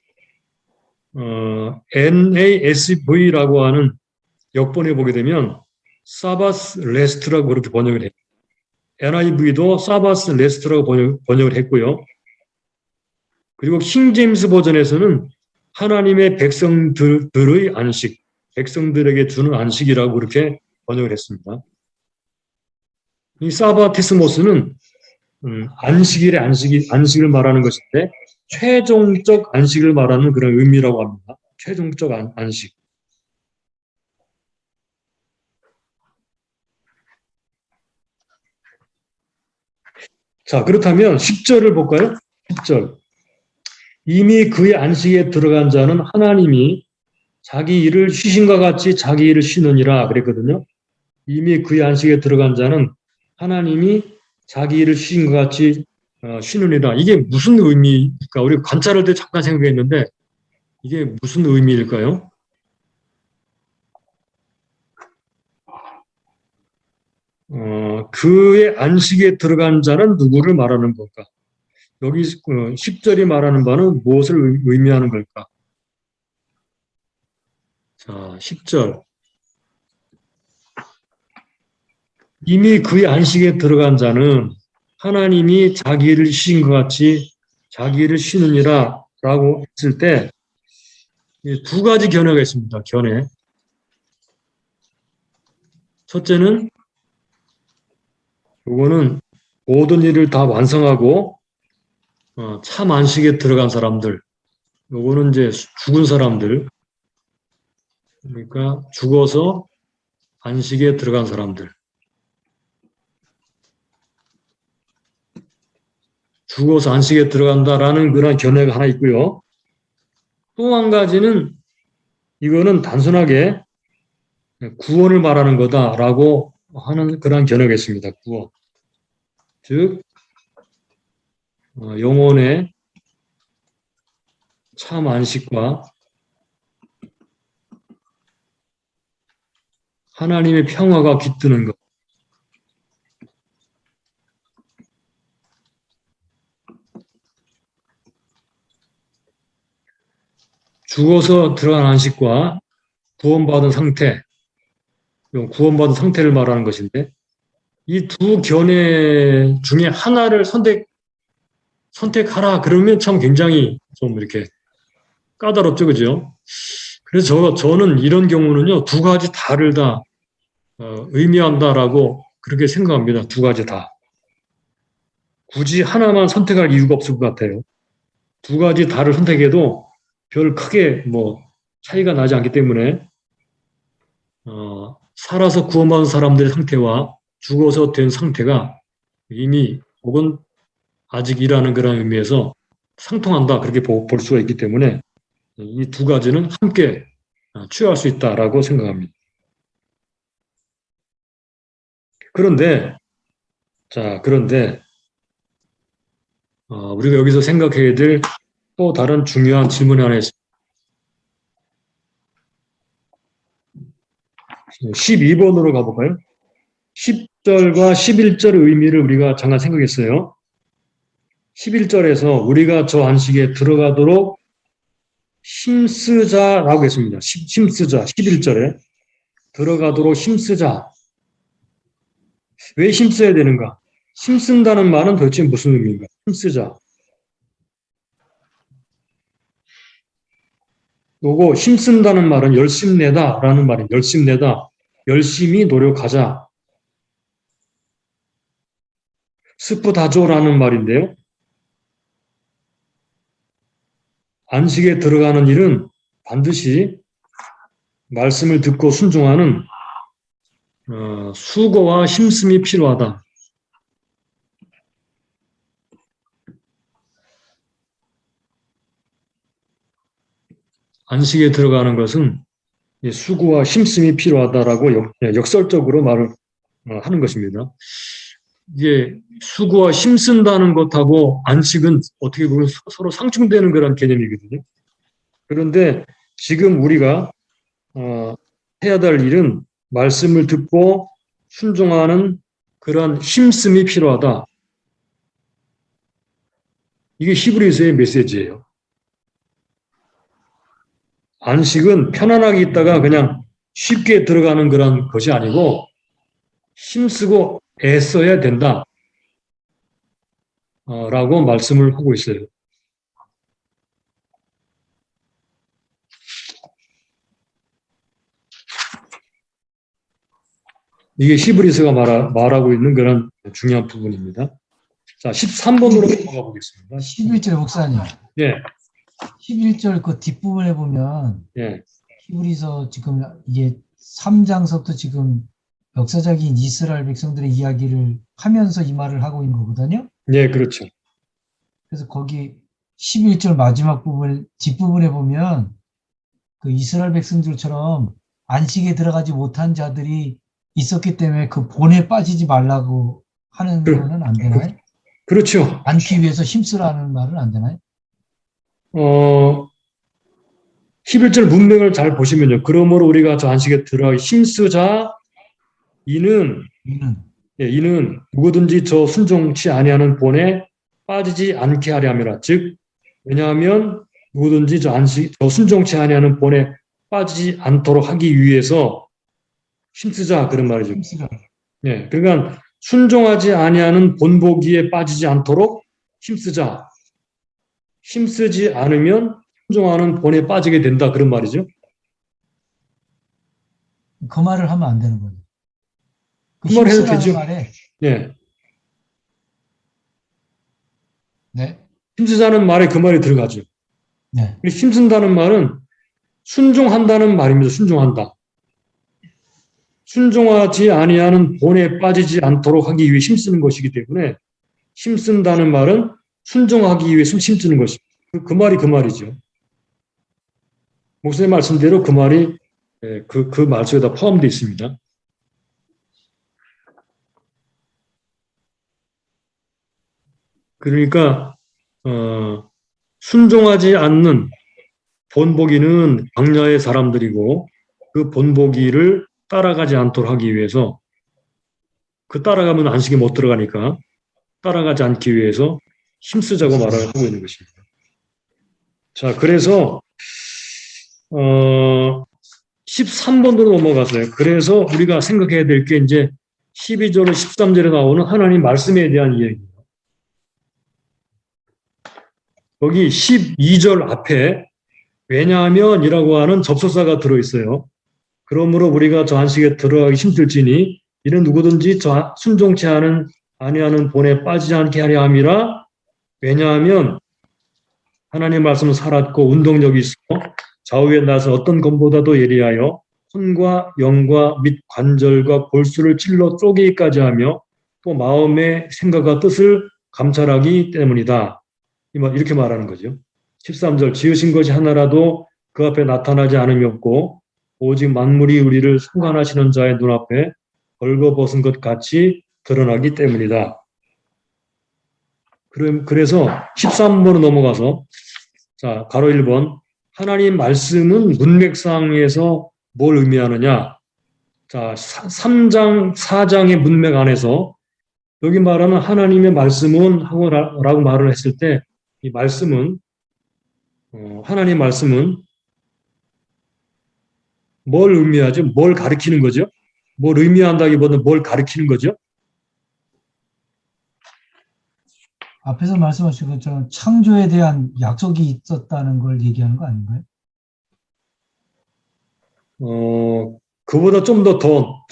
NASV라고 하는 역본에 보게 되면 사바스 레스트라고 그렇게 번역을 해요. NIV도 사바스 레스트라고 번역을 했고요. 그리고 킹 제임스 버전에서는 하나님의 백성들의 안식, 백성들에게 주는 안식이라고 그렇게 번역을 했습니다. 이 사바티스모스는 안식일의 안식을 말하는 것인데 최종적 안식을 말하는 그런 의미라고 합니다. 최종적 안식. 자, 그렇다면 10절을 볼까요? 10절. 이미 그의 안식에 들어간 자는 하나님이 자기 일을 쉬신과 같이 자기 일을 쉬느니라 그랬거든요. 이미 그의 안식에 들어간 자는 하나님이 자기 일을 쉬신 것 같이 쉬느니라. 이게 무슨 의미일까? 우리 관찰할 때 잠깐 생각했는데 이게 무슨 의미일까요? 그의 안식에 들어간 자는 누구를 말하는 걸까? 여기 10절이 말하는 바는 무엇을 의미하는 걸까? 자, 10절. 이미 그의 안식에 들어간 자는 하나님이 자기 일을 쉬신 것 같이 자기 일을 쉬느니라 라고 했을 때 두 가지 견해가 있습니다. 견해. 첫째는 이거는 모든 일을 다 완성하고 참 안식에 들어간 사람들. 요거는 이제 죽은 사람들. 그러니까 죽어서 안식에 들어간 사람들. 죽어서 안식에 들어간다라는 그런 견해가 하나 있고요. 또 한 가지는 이거는 단순하게 구원을 말하는 거다라고 하는 그런 견해가 있습니다. 구원. 즉 영혼의 참 안식과 하나님의 평화가 깃드는 것. 죽어서 들어간 안식과 구원받은 상태, 구원받은 상태를 말하는 것인데 이 두 견해 중에 하나를 선택하라 그러면 참 굉장히 좀 이렇게 까다롭죠, 그죠? 그래서 저는 이런 경우는요 두 가지 다를 다 의미한다라고 그렇게 생각합니다. 두 가지 다. 굳이 하나만 선택할 이유가 없을 것 같아요. 두 가지 다를 선택해도 별 크게 뭐 차이가 나지 않기 때문에 살아서 구원받은 사람들의 상태와 죽어서 된 상태가 이미 혹은 아직이라는 그런 의미에서 상통한다 그렇게 볼 수가 있기 때문에 이 두 가지는 함께 취할 수 있다라고 생각합니다. 그런데 우리가 여기서 생각해야 될 또 다른 중요한 질문이 하나 있습니다. 12번으로 가볼까요? 10절과 11절의 의미를 우리가 잠깐 생각했어요. 11절에서 우리가 저 안식에 들어가도록 힘쓰자라고 했습니다. 힘쓰자. 11절에 들어가도록 힘쓰자. 왜 힘써야 되는가? 힘쓴다는 말은 도대체 무슨 의미인가? 힘쓰자. 요거 힘쓴다는 말은 열심내다라는 말이에요. 열심내다. 열심히 노력하자. 스프다조라는 말인데요. 안식에 들어가는 일은 반드시 말씀을 듣고 순종하는 수고와 힘씀이 필요하다. 안식에 들어가는 것은 수고와 힘씀이 필요하다라고 역설적으로 말을 하는 것입니다. 이게 수고와 힘쓴다는 것하고 안식은 어떻게 보면 서로 상충되는 그런 개념이거든요. 그런데 지금 우리가 해야 될 일은 말씀을 듣고 순종하는 그런 힘씀이 필요하다. 이게 히브리서의 메시지예요. 안식은 편안하게 있다가 그냥 쉽게 들어가는 그런 것이 아니고 힘쓰고 애써야 된다. 라고 말씀을 하고 있어요. 이게 히브리서가 말하고 있는 그런 중요한 부분입니다. 자, 13번으로 넘어가 보겠습니다. 11절 목사님. 예. 11절 그 뒷부분에 보면 예. 히브리서 지금 이게 3장서부터 지금 역사적인 이스라엘 백성들의 이야기를 하면서 이 말을 하고 있는 거거든요. 예, 그렇죠. 그래서 거기 11절 마지막 부분 뒷부분에 보면 그 이스라엘 백성들처럼 안식에 들어가지 못한 자들이 있었기 때문에 그 본에 빠지지 말라고 하는 거는 안 되나요? 그렇죠. 않기 위해서 힘쓰라는 말은 안 되나요? 11절 문맥을 잘 보시면요. 그러므로 우리가 저 안식에 들어 힘쓰자. 이는 누구든지 저 순종치 아니하는 본에 빠지지 않게 하려 함이라. 즉, 왜냐하면 누구든지 저 순종치 아니하는 본에 빠지지 않도록 하기 위해서 힘쓰자 그런 말이죠. 힘쓰라. 예, 그러니까 순종하지 아니하는 본보기에 빠지지 않도록 힘쓰자. 힘쓰지 않으면 순종하는 본에 빠지게 된다 그런 말이죠. 그 말을 하면 안 되는 거죠. 그 말 해도 힘쓰라는 되죠. 말에 예. 네. 힘쓰자는 말에 그 말이 들어가죠. 네. 힘쓴다는 말은 순종한다는 말입니다. 순종한다. 순종하지 아니하는 본에 빠지지 않도록 하기 위해 힘쓰는 것이기 때문에 힘쓴다는 말은 순종하기 위해 힘쓰는 것입니다. 그 말이 그 말이죠. 목사님 말씀대로 그 말이 그 말 속에 다 포함되어 있습니다. 그러니까 순종하지 않는 본보기는 광야의 사람들이고 그 본보기를 따라가지 않도록 하기 위해서 그 따라가면 안식에 못 들어가니까 따라가지 않기 위해서 힘쓰자고 말을 하고 있는 것입니다. 자, 그래서 13번으로 넘어가서요. 그래서 우리가 생각해야 될 게 이제 12절, 13절에 나오는 하나님 말씀에 대한 이야기입니다. 거기 12절 앞에 왜냐하면이라고 하는 접속사가 들어있어요. 그러므로 우리가 저 안식에 들어가기 힘들지니 이는 누구든지 저 순종치 아니하는 본에 빠지지 않게 하려 함이라. 왜냐하면 하나님의 말씀은 살았고 운동력이 있어 좌우에 나서 어떤 검보다도 예리하여 손과 영과 및 관절과 골수를 찔러 쪼개기까지 하며 또 마음의 생각과 뜻을 감찰하기 때문이다. 이렇게 말하는 거죠. 13절 지으신 것이 하나라도 그 앞에 나타나지 않음이 없고 오직 만물이 우리를 상관하시는 자의 눈앞에 벌거벗은 것 같이 드러나기 때문이다. 그래서 13번으로 넘어가서 자 가로 1번 하나님 말씀은 문맥상에서 뭘 의미하느냐. 자 3장 4장의 문맥 안에서 여기 말하는 하나님의 말씀은 라고 말을 했을 때 이 말씀은 하나님 말씀은 뭘 의미하죠? 뭘 가리키는 거죠? 뭘 의미한다기보다는 뭘 가리키는 거죠? 앞에서 말씀하신 것처럼 창조에 대한 약속이 있었다는 걸 얘기하는 거 아닌가요? 그보다 좀 더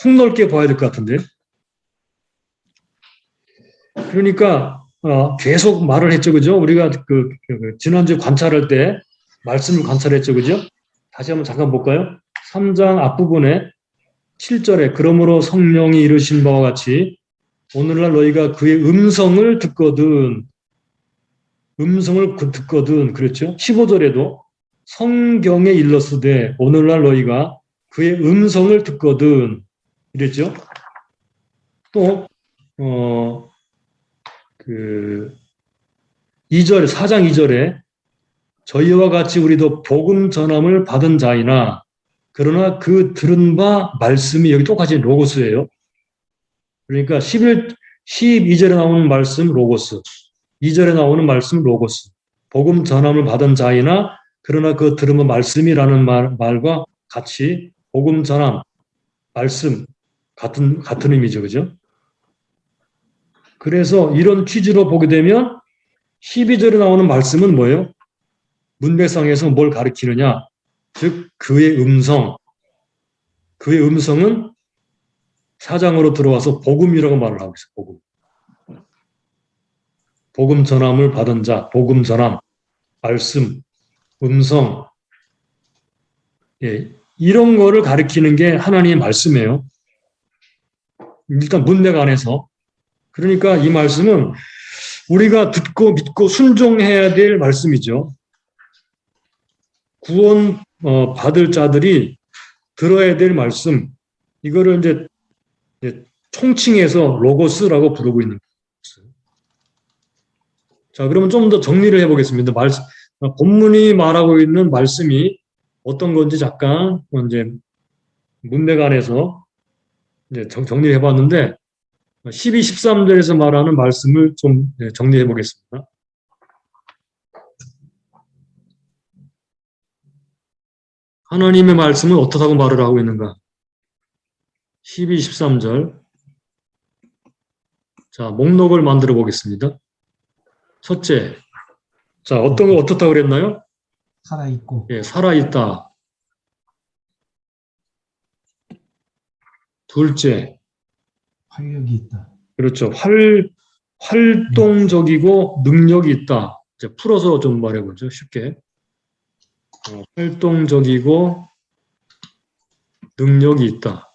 폭넓게 봐야 될 것 같은데. 그러니까 계속 말을 했죠, 그죠? 우리가 지난주 관찰할 때 말씀을 관찰했죠, 그죠? 다시 한번 잠깐 볼까요? 3장 앞부분에 7절에 그러므로 성령이 이르신 바와 같이 오늘날 너희가 그의 음성을 듣거든 그랬죠. 15절에도 성경에 일렀으되 오늘날 너희가 그의 음성을 듣거든 이랬죠. 또 2절 4장 2절에 저희와 같이 우리도 복음 전함을 받은 자이나 그러나 그 들은 바 말씀이 여기 똑같이 로고스예요. 그러니까 12절에 나오는 말씀 로고스, 2절에 나오는 말씀 로고스, 복음 전함을 받은 자이나 그러나 그 들은 바 말씀이라는 말과 같이 복음 전함, 말씀 같은 의미죠. 그죠? 그래서 이런 퀴즈로 보게 되면 12절에 나오는 말씀은 뭐예요? 문맥상에서 뭘 가리키느냐? 즉 그의 음성. 그의 음성은 사장으로 들어와서 복음이라고 말을 하고 있어요. 복음. 복음 전함을 받은 자, 복음 전함, 말씀, 음성. 예, 이런 거를 가리키는 게 하나님의 말씀이에요. 일단 문맥 안에서. 그러니까 이 말씀은 우리가 듣고 믿고 순종해야 될 말씀이죠. 구원 받을 자들이 들어야 될 말씀. 이거를 이제 총칭해서 로고스라고 부르고 있는 거예요. 자, 그러면 좀 더 정리를 해보겠습니다. 본문이 말하고 있는 말씀이 어떤 건지 잠깐 이제 문맥 안에서 이제 정리를 해봤는데 12, 13절에서 말하는 말씀을 좀 정리해 보겠습니다. 하나님의 말씀은 어떻다고 말을 하고 있는가? 12, 13절. 자, 목록을 만들어 보겠습니다. 첫째. 자, 어떤 거 어떻다고 그랬나요? 살아있고. 예, 살아있다. 둘째. 활력이 있다. 그렇죠. 활동적이고 능력이 있다. 이제 풀어서 좀 말해보죠. 쉽게. 활동적이고 능력이 있다.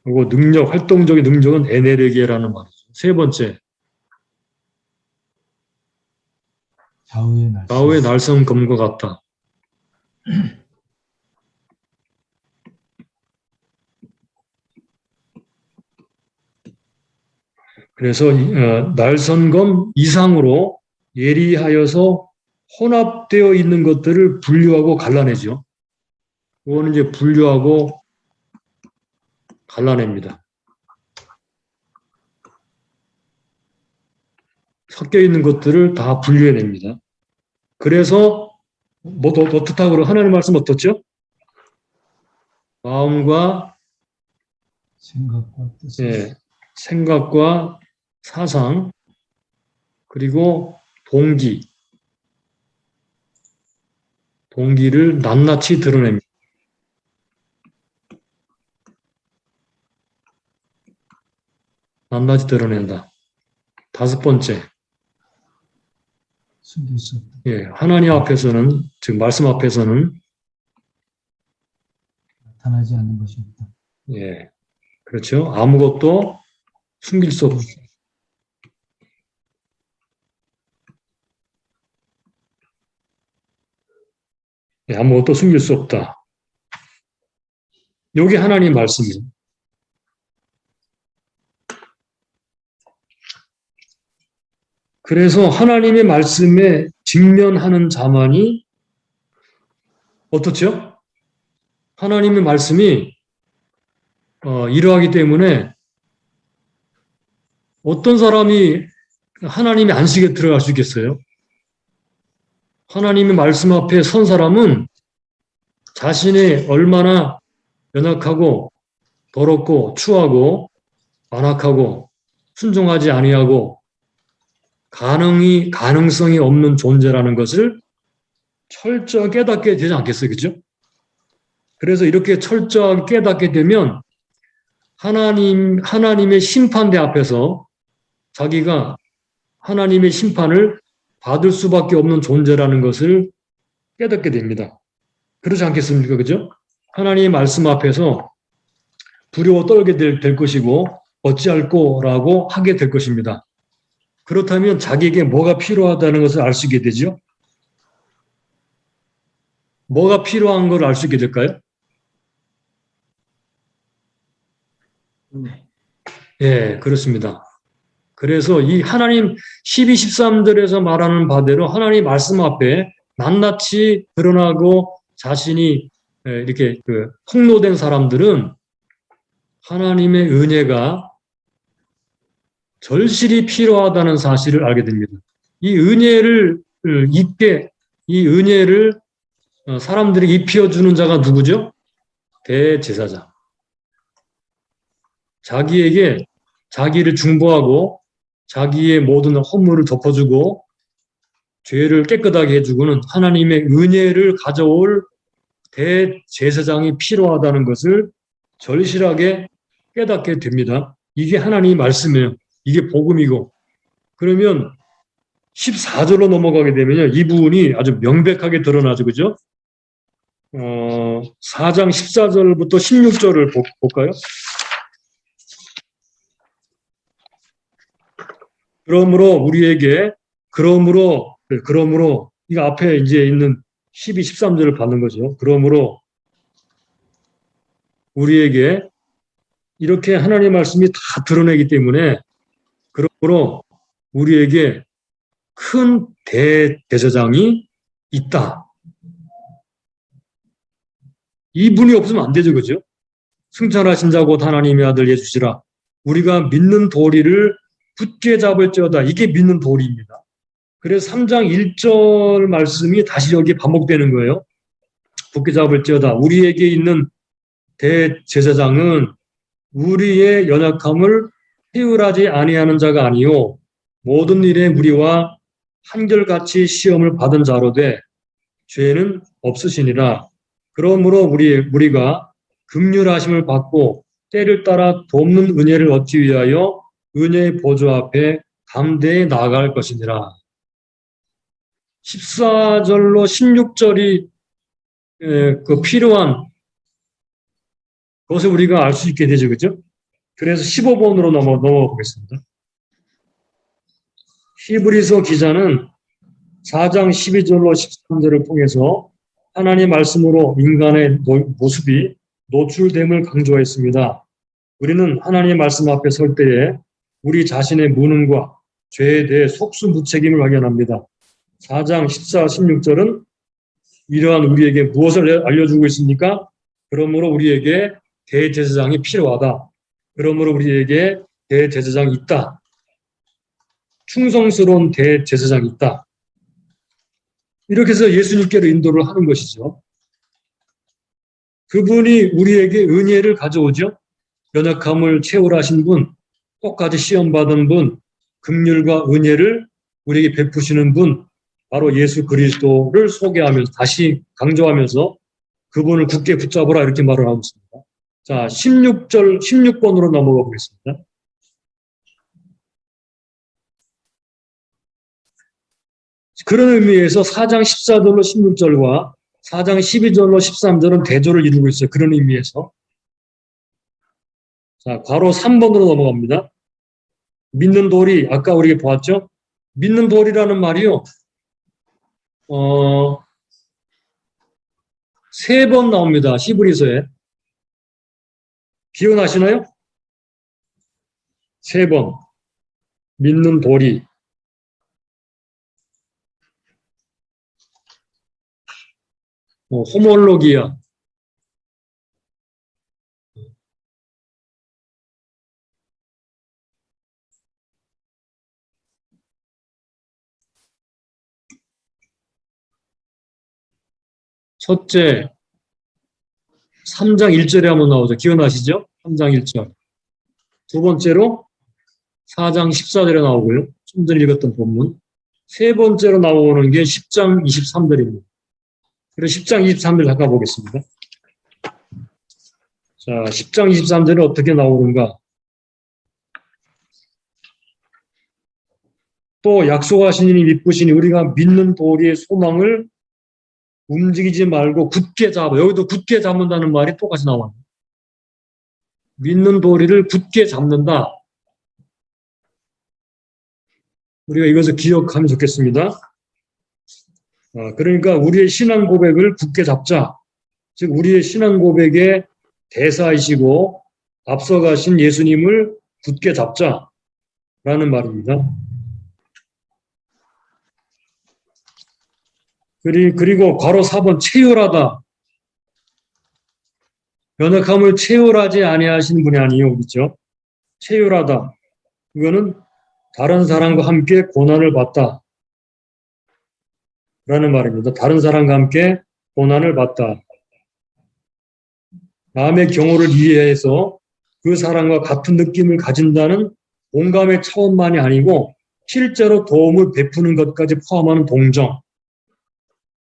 그리고 활동적인 능력은 에네르기라는 말이죠. 세 번째. 좌우의 날성검과 같다. 그래서 날선검 이상으로 예리하여서 혼합되어 있는 것들을 분류하고 갈라내죠. 그거는 이제 분류하고 갈라냅니다. 섞여 있는 것들을 다 분류해냅니다. 그래서 어떻다고 하나님의 말씀 어떻죠? 마음과 생각과 사상 그리고 동기를 낱낱이 드러냅니다. 낱낱이 드러낸다. 다섯 번째. 숨길 수 없다. 예, 하나님 앞에서는, 즉 말씀 앞에서는 나타나지 않는 것이 없다. 예, 그렇죠. 아무것도 숨길 수 없다. 예, 아무것도 숨길 수 없다. 이게 하나님 말씀이에요. 그래서 하나님의 말씀에 직면하는 자만이 어떻죠? 하나님의 말씀이 이러하기 때문에 어떤 사람이 하나님의 안식에 들어갈 수 있겠어요? 하나님의 말씀 앞에 선 사람은 자신이 얼마나 연약하고 더럽고 추하고 완악하고 순종하지 아니하고 가능성이 없는 존재라는 것을 철저하게 깨닫게 되지 않겠어요? 그죠? 그래서 이렇게 철저하게 깨닫게 되면 하나님의 심판대 앞에서 자기가 하나님의 심판을 받을 수밖에 없는 존재라는 것을 깨닫게 됩니다. 그렇지 않겠습니까? 그죠? 하나님의 말씀 앞에서 두려워 떨게 될 것이고 어찌할 거라고 하게 될 것입니다. 그렇다면 자기에게 뭐가 필요하다는 것을 알 수 있게 되죠. 뭐가 필요한 걸 알 수 있게 될까요? 예, 그렇습니다. 그래서 이 하나님 12, 13절에서 말하는 바대로 하나님 말씀 앞에 낱낱이 드러나고 자신이 이렇게 폭로된 사람들은 하나님의 은혜가 절실히 필요하다는 사실을 알게 됩니다. 이 은혜를 이 은혜를 사람들이 입혀주는 자가 누구죠? 대제사장. 자기에게 자기를 중보하고 자기의 모든 허물을 덮어주고 죄를 깨끗하게 해주고는 하나님의 은혜를 가져올 대제사장이 필요하다는 것을 절실하게 깨닫게 됩니다. 이게 하나님의 말씀이에요. 이게 복음이고. 그러면 14절로 넘어가게 되면요. 이 부분이 아주 명백하게 드러나죠. 그죠? 4장 14절부터 16절을 볼까요? 그러므로 이거 앞에 이제 있는 12, 13절을 받는 거죠. 그러므로 우리에게 이렇게 하나님의 말씀이 다 드러내기 때문에 그러므로 우리에게 큰 대제사장이 있다. 이분이 없으면 안 되죠. 그죠? 승천하신 자 곧 하나님의 아들 예수시라. 우리가 믿는 도리를 굳게 잡을지어다. 이게 믿는 도리입니다. 그래서 3장 1절 말씀이 다시 여기 반복되는 거예요. 굳게 잡을지어다. 우리에게 있는 대제사장은 우리의 연약함을 해율하지 아니하는 자가 아니요 모든 일에 우리와 한결같이 시험을 받은 자로 돼 죄는 없으시니라. 그러므로 우리가 긍휼하심을 받고 때를 따라 돕는 은혜를 얻기 위하여 은혜의 보좌 앞에 담대히 나아갈 것이니라. 14절로 16절이 그 필요한 것을 우리가 알 수 있게 되죠. 그죠? 그래서 15번으로 넘어가 보겠습니다. 히브리서 기자는 4장 12절로 13절을 통해서 하나님의 말씀으로 인간의 모습이 노출됨을 강조했습니다. 우리는 하나님의 말씀 앞에 설 때에 우리 자신의 무능과 죄에 대해 속수무책임을 확인합니다. 4장 14, 16절은 이러한 우리에게 무엇을 알려주고 있습니까? 그러므로 우리에게 대제사장이 필요하다. 그러므로 우리에게 대제사장이 있다. 충성스러운 대제사장이 있다. 이렇게 해서 예수님께로 인도를 하는 것이죠. 그분이 우리에게 은혜를 가져오죠. 연약함을 채우라 하신 분, 똑같이 시험받은 분, 긍휼과 은혜를 우리에게 베푸시는 분, 바로 예수 그리스도를 소개하면서 다시 강조하면서 그분을 굳게 붙잡으라 이렇게 말을 하고 있습니다. 자, 16번으로 넘어가 보겠습니다. 그런 의미에서 4장 14절로 16절과 4장 12절로 13절은 대조를 이루고 있어요. 그런 의미에서. 자, 괄호 3번으로 넘어갑니다. 믿는 도리, 아까 우리가 보았죠? 믿는 도리라는 말이요. 3번 나옵니다. 히브리서에. 기억나시나요? 3번. 믿는 도리. 호몰로기아. 첫째, 3장 1절에 한번 나오죠. 기억나시죠? 3장 1절. 두 번째로 4장 14절에 나오고요. 좀 전에 읽었던 본문. 세 번째로 나오는 게 10장 23절입니다. 그래서 10장 23절 잠깐 보겠습니다. 자, 10장 23절은 어떻게 나오는가? 또 약속하신 이니 미쁘시니 우리가 믿는 도리의 소망을 움직이지 말고 굳게 잡아. 여기도 굳게 잡는다는 말이 똑같이 나와요. 믿는 도리를 굳게 잡는다. 우리가 이것을 기억하면 좋겠습니다. 그러니까 우리의 신앙 고백을 굳게 잡자. 즉 우리의 신앙 고백의 대사이시고 앞서가신 예수님을 굳게 잡자라는 말입니다. 그리고 괄호 4번 체휼하다. 연약함을 체휼하지 아니하신 분이 아니요, 그렇죠? 체휼하다. 이거는 다른 사람과 함께 고난을 받다. 라는 말입니다. 다른 사람과 함께 고난을 받다. 남의 경우를 이해해서 그 사람과 같은 느낌을 가진다는 공감의 차원만이 아니고 실제로 도움을 베푸는 것까지 포함하는 동정.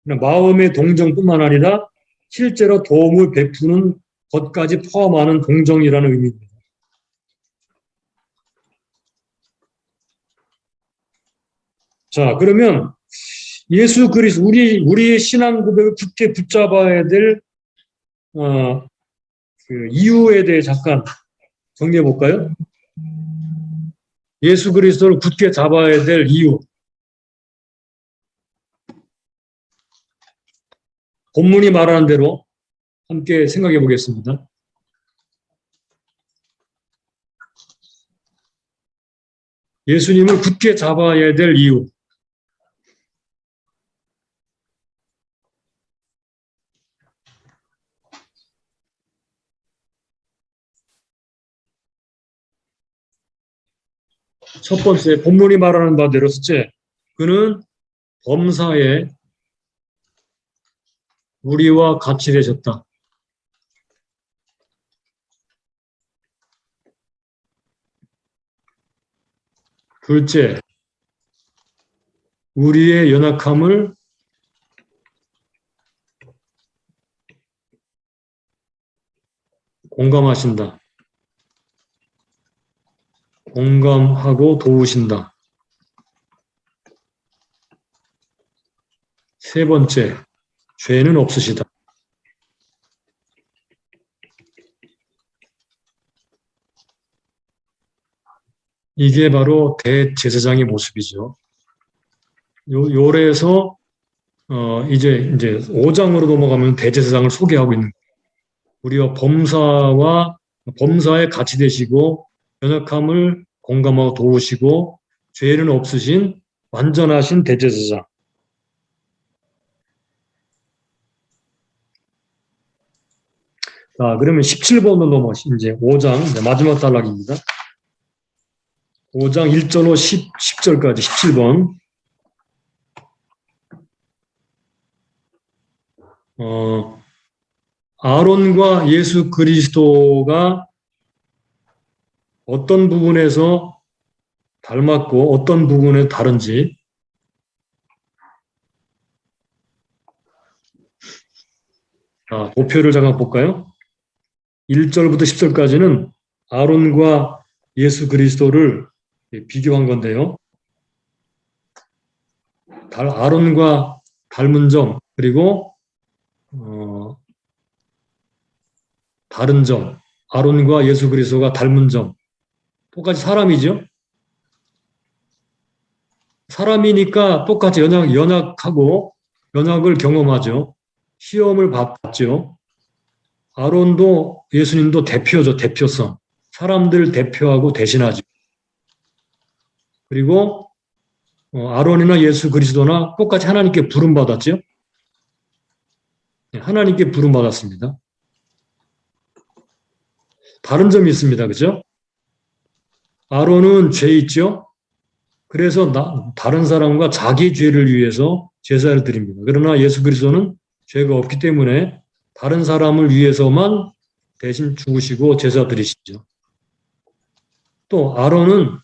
마음의 동정뿐만 아니라 실제로 도움을 베푸는 것까지 포함하는 동정이라는 의미입니다. 자, 그러면 예수 그리스도 우리의 신앙 고백을 굳게 붙잡아야 될 그 이유에 대해 잠깐 정리해 볼까요? 예수 그리스도를 굳게 잡아야 될 이유. 본문이 말하는 대로 함께 생각해 보겠습니다. 예수님을 굳게 잡아야 될 이유. 첫 번째, 본문이 말하는 바대로 첫째, 그는 범사에 우리와 같이 되셨다. 둘째, 우리의 연약함을 공감하신다. 공감하고 도우신다. 세 번째, 죄는 없으시다. 이게 바로 대제사장의 모습이죠. 요래서 이제 5장으로 넘어가면 대제사장을 소개하고 있는 거예요. 우리가 범사에 같이 되시고 연약함을 공감하고 도우시고 죄는 없으신 완전하신 대제사장. 자, 그러면 17번으로 넘어가시 이제 5장 마지막 단락입니다. 5장 1절로 10절까지 17번. 아론과 예수 그리스도가 어떤 부분에서 닮았고 어떤 부분에 다른지 도표를 잠깐 볼까요? 1절부터 10절까지는 아론과 예수 그리스도를 비교한 건데요. 아론과 닮은 점 그리고 다른 점, 아론과 예수 그리스도가 닮은 점, 똑같이 사람이죠. 사람이니까 똑같이 연약하고 연약을 경험하죠. 시험을 받죠. 아론도 예수님도 대표죠. 대표성. 사람들 대표하고 대신하죠. 그리고 아론이나 예수 그리스도나 똑같이 하나님께 부름받았죠. 하나님께 부름받았습니다. 다른 점이 있습니다. 그죠? 아론은 죄 있죠? 그래서 다른 사람과 자기 죄를 위해서 제사를 드립니다. 그러나 예수 그리스도는 죄가 없기 때문에 다른 사람을 위해서만 대신 죽으시고 제사 드리시죠. 또 아론은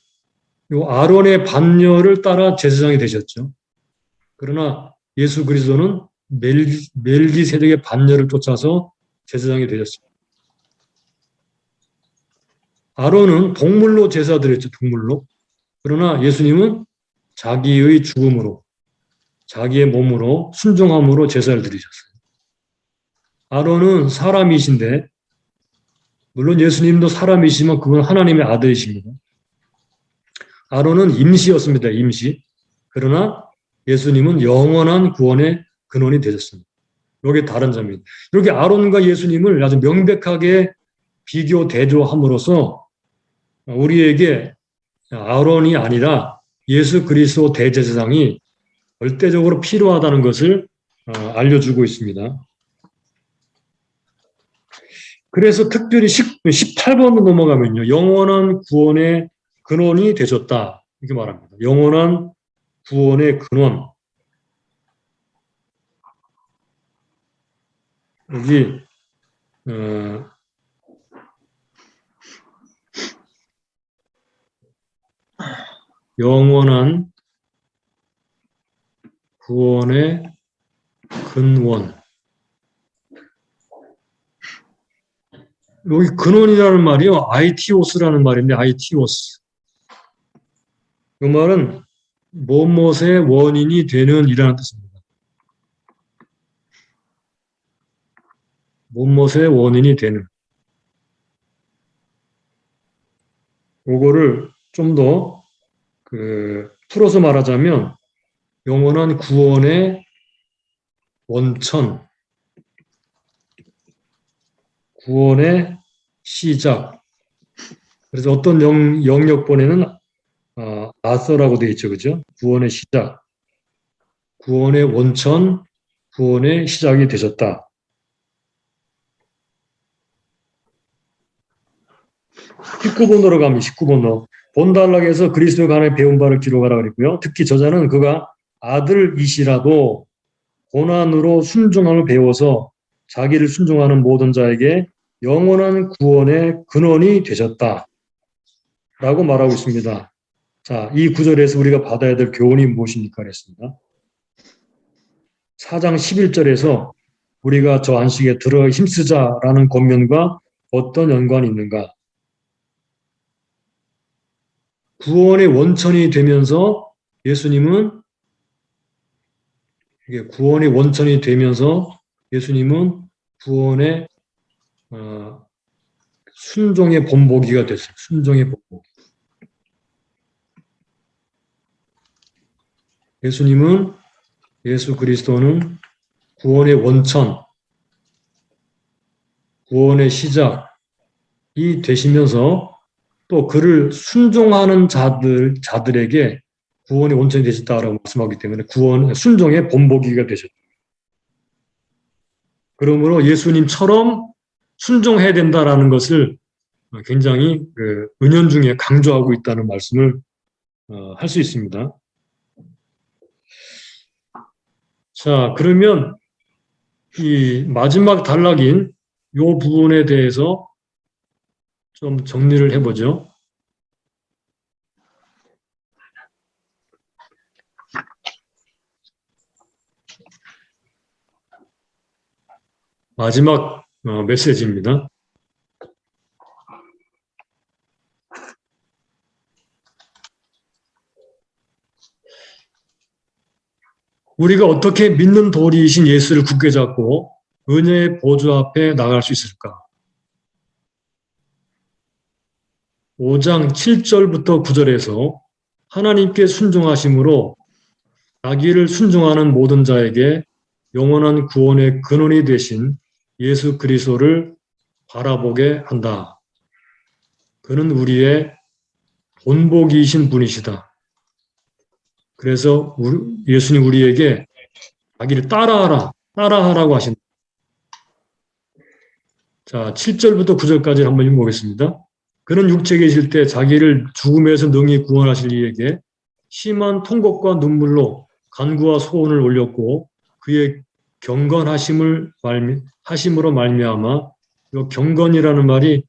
아론의 반열을 따라 제사장이 되셨죠. 그러나 예수 그리스도는 멜기세덱의 반열을 쫓아서 제사장이 되셨습니다. 아론은 동물로 제사 드렸죠. 동물로. 그러나 예수님은 자기의 죽음으로 자기의 몸으로 순종함으로 제사를 드리셨어요. 아론은 사람이신데 물론 예수님도 사람이시지만 그건 하나님의 아들이십니다. 아론은 임시였습니다. 임시. 그러나 예수님은 영원한 구원의 근원이 되셨습니다. 이게 다른 점입니다. 이렇게 아론과 예수님을 아주 명백하게 비교 대조함으로써 우리에게 아론이 아니라 예수 그리스도 대제사장이 절대적으로 필요하다는 것을 알려주고 있습니다. 그래서 특별히 18번으로 넘어가면요. 영원한 구원의 근원이 되셨다. 이렇게 말합니다. 영원한 구원의 근원. 여기 영원한 구원의 근원. 여기 근원이라는 말이요. 아이티오스라는 말인데 아이티오스. 이 말은 무엇의 원인이 되는 이라는 뜻입니다. 무엇의 원인이 되는. 요거를 좀 더 풀어서 말하자면 영원한 구원의 원천, 구원의 시작. 그래서 어떤 영역본에는 아서라고 되어 있죠, 그죠? 구원의 시작, 구원의 원천, 구원의 시작이 되셨다. 19번으로 가면 19번으로 본달락에서 그리스도에 관해 배운 바를 기록하라 그랬고요. 특히 저자는 그가 아들이시라도 고난으로 순종함을 배워서 자기를 순종하는 모든 자에게 영원한 구원의 근원이 되셨다. 라고 말하고 있습니다. 자, 이 구절에서 우리가 받아야 될 교훈이 무엇입니까? 그랬습니다. 4장 11절에서 우리가 저 안식에 들어 힘쓰자라는 권면과 어떤 연관이 있는가? 구원의 원천이 되면서 예수님은 이게 구원의 원천이 되면서 예수님은 구원의 순종의 본보기가 됐어요. 순종의 본보기. 예수 그리스도는 구원의 원천, 구원의 시작이 되시면서 또 그를 순종하는 자들에게 구원의 원천이 되셨다라고 말씀하기 때문에 순종의 본보기가 되셨다. 그러므로 예수님처럼 순종해야 된다라는 것을 굉장히 은연중에 강조하고 있다는 말씀을 할 수 있습니다. 자, 그러면 이 마지막 단락인 이 부분에 대해서 좀 정리를 해보죠. 마지막 메시지입니다. 우리가 어떻게 믿는 도리이신 예수를 굳게 잡고 은혜의 보좌 앞에 나갈 수 있을까? 5장 7절부터 9절에서 하나님께 순종하심으로 자기를 순종하는 모든 자에게 영원한 구원의 근원이 되신 예수 그리스도를 바라보게 한다. 그는 우리의 본보기이신 분이시다. 그래서 예수님 우리에게 자기를 따라하라고 하신다. 자, 7절부터 9절까지 한번 읽어보겠습니다. 그는 육체에 계실 때 자기를 죽음에서 능히 구원하실 이에게 심한 통곡과 눈물로 간구와 소원을 올렸고 그의 경건하심으로 말미암아 이 경건이라는 말이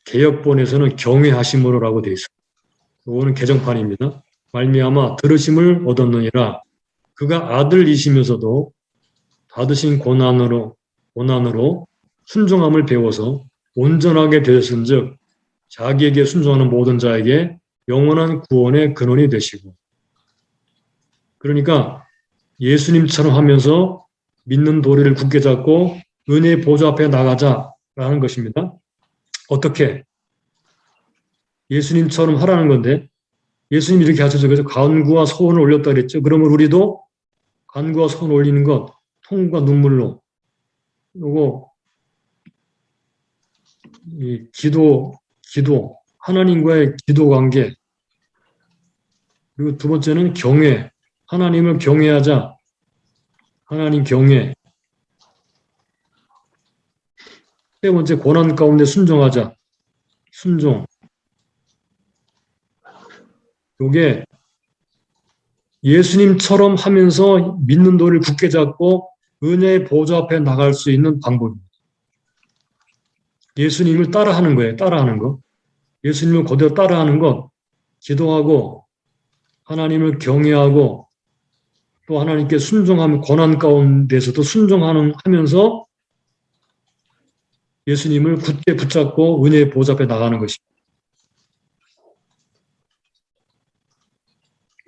개역본에서는 경외하심으로라고 되어 있습니다. 이거는 개정판입니다. 말미암아 들으심을 얻었느니라. 그가 아들이시면서도 받으신 고난으로 순종함을 배워서 온전하게 되셨은즉 자기에게 순종하는 모든 자에게 영원한 구원의 근원이 되시고. 그러니까 예수님처럼 하면서 믿는 도리를 굳게 잡고 은혜의 보좌 앞에 나가자라는 것입니다. 어떻게? 예수님처럼 하라는 건데 예수님이 이렇게 하셔서 그래서 간구와 소원을 올렸다 그랬죠. 그러면 우리도 간구와 소원 올리는 것, 통과 눈물로 요거 이 기도 하나님과의 기도 관계 그리고 두 번째는 경외 하나님을 경외하자 하나님 경외 세 번째 고난 가운데 순종하자 순종 요게 예수님처럼 하면서 믿는 도를 굳게 잡고 은혜의 보좌 앞에 나갈 수 있는 방법입니다. 예수님을 따라하는 거예요. 따라하는 거. 예수님을 그대로 따라하는 것. 기도하고 하나님을 경외하고 또 하나님께 순종하면 고난 가운데서도 순종하면서 예수님을 굳게 붙잡고 은혜의 보좌 앞에 나가는 것입니다.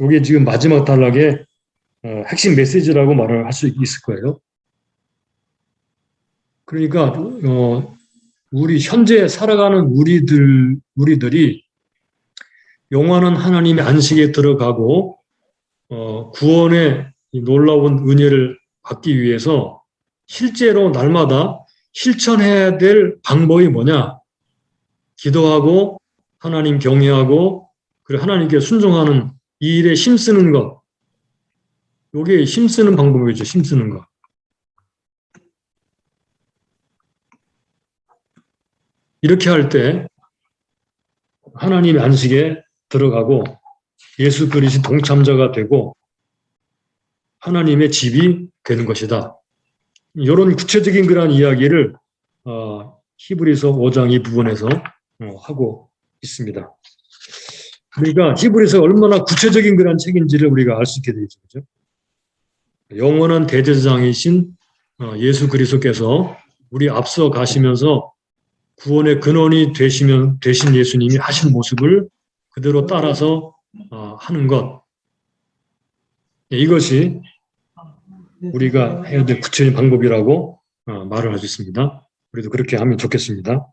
이게 지금 마지막 단락의 핵심 메시지라고 말을 할 수 있을 거예요. 그러니까 우리 현재 살아가는 우리들이 영원한 하나님의 안식에 들어가고 구원의 놀라운 은혜를 받기 위해서 실제로 날마다 실천해야 될 방법이 뭐냐? 기도하고 하나님 경외하고 그리고 하나님께 순종하는 이 일에 힘쓰는 것. 이게 힘쓰는 방법이죠. 힘쓰는 것. 이렇게 할 때 하나님의 안식에 들어가고 예수 그리스도의 동참자가 되고 하나님의 집이 되는 것이다. 이런 구체적인 그런 이야기를 히브리서 5장 이 부분에서 하고 있습니다. 그러니까 히브리서 얼마나 구체적인 그런 책인지를 우리가 알 수 있게 되죠. 그렇죠? 영원한 대제사장이신 예수 그리스도께서 우리 앞서 가시면서 구원의 근원이 되신 예수님이 하신 모습을 그대로 따라서 하는 것. 이것이 우리가 해야 될 구체적인 방법이라고 말을 할 수 있습니다. 우리도 그렇게 하면 좋겠습니다.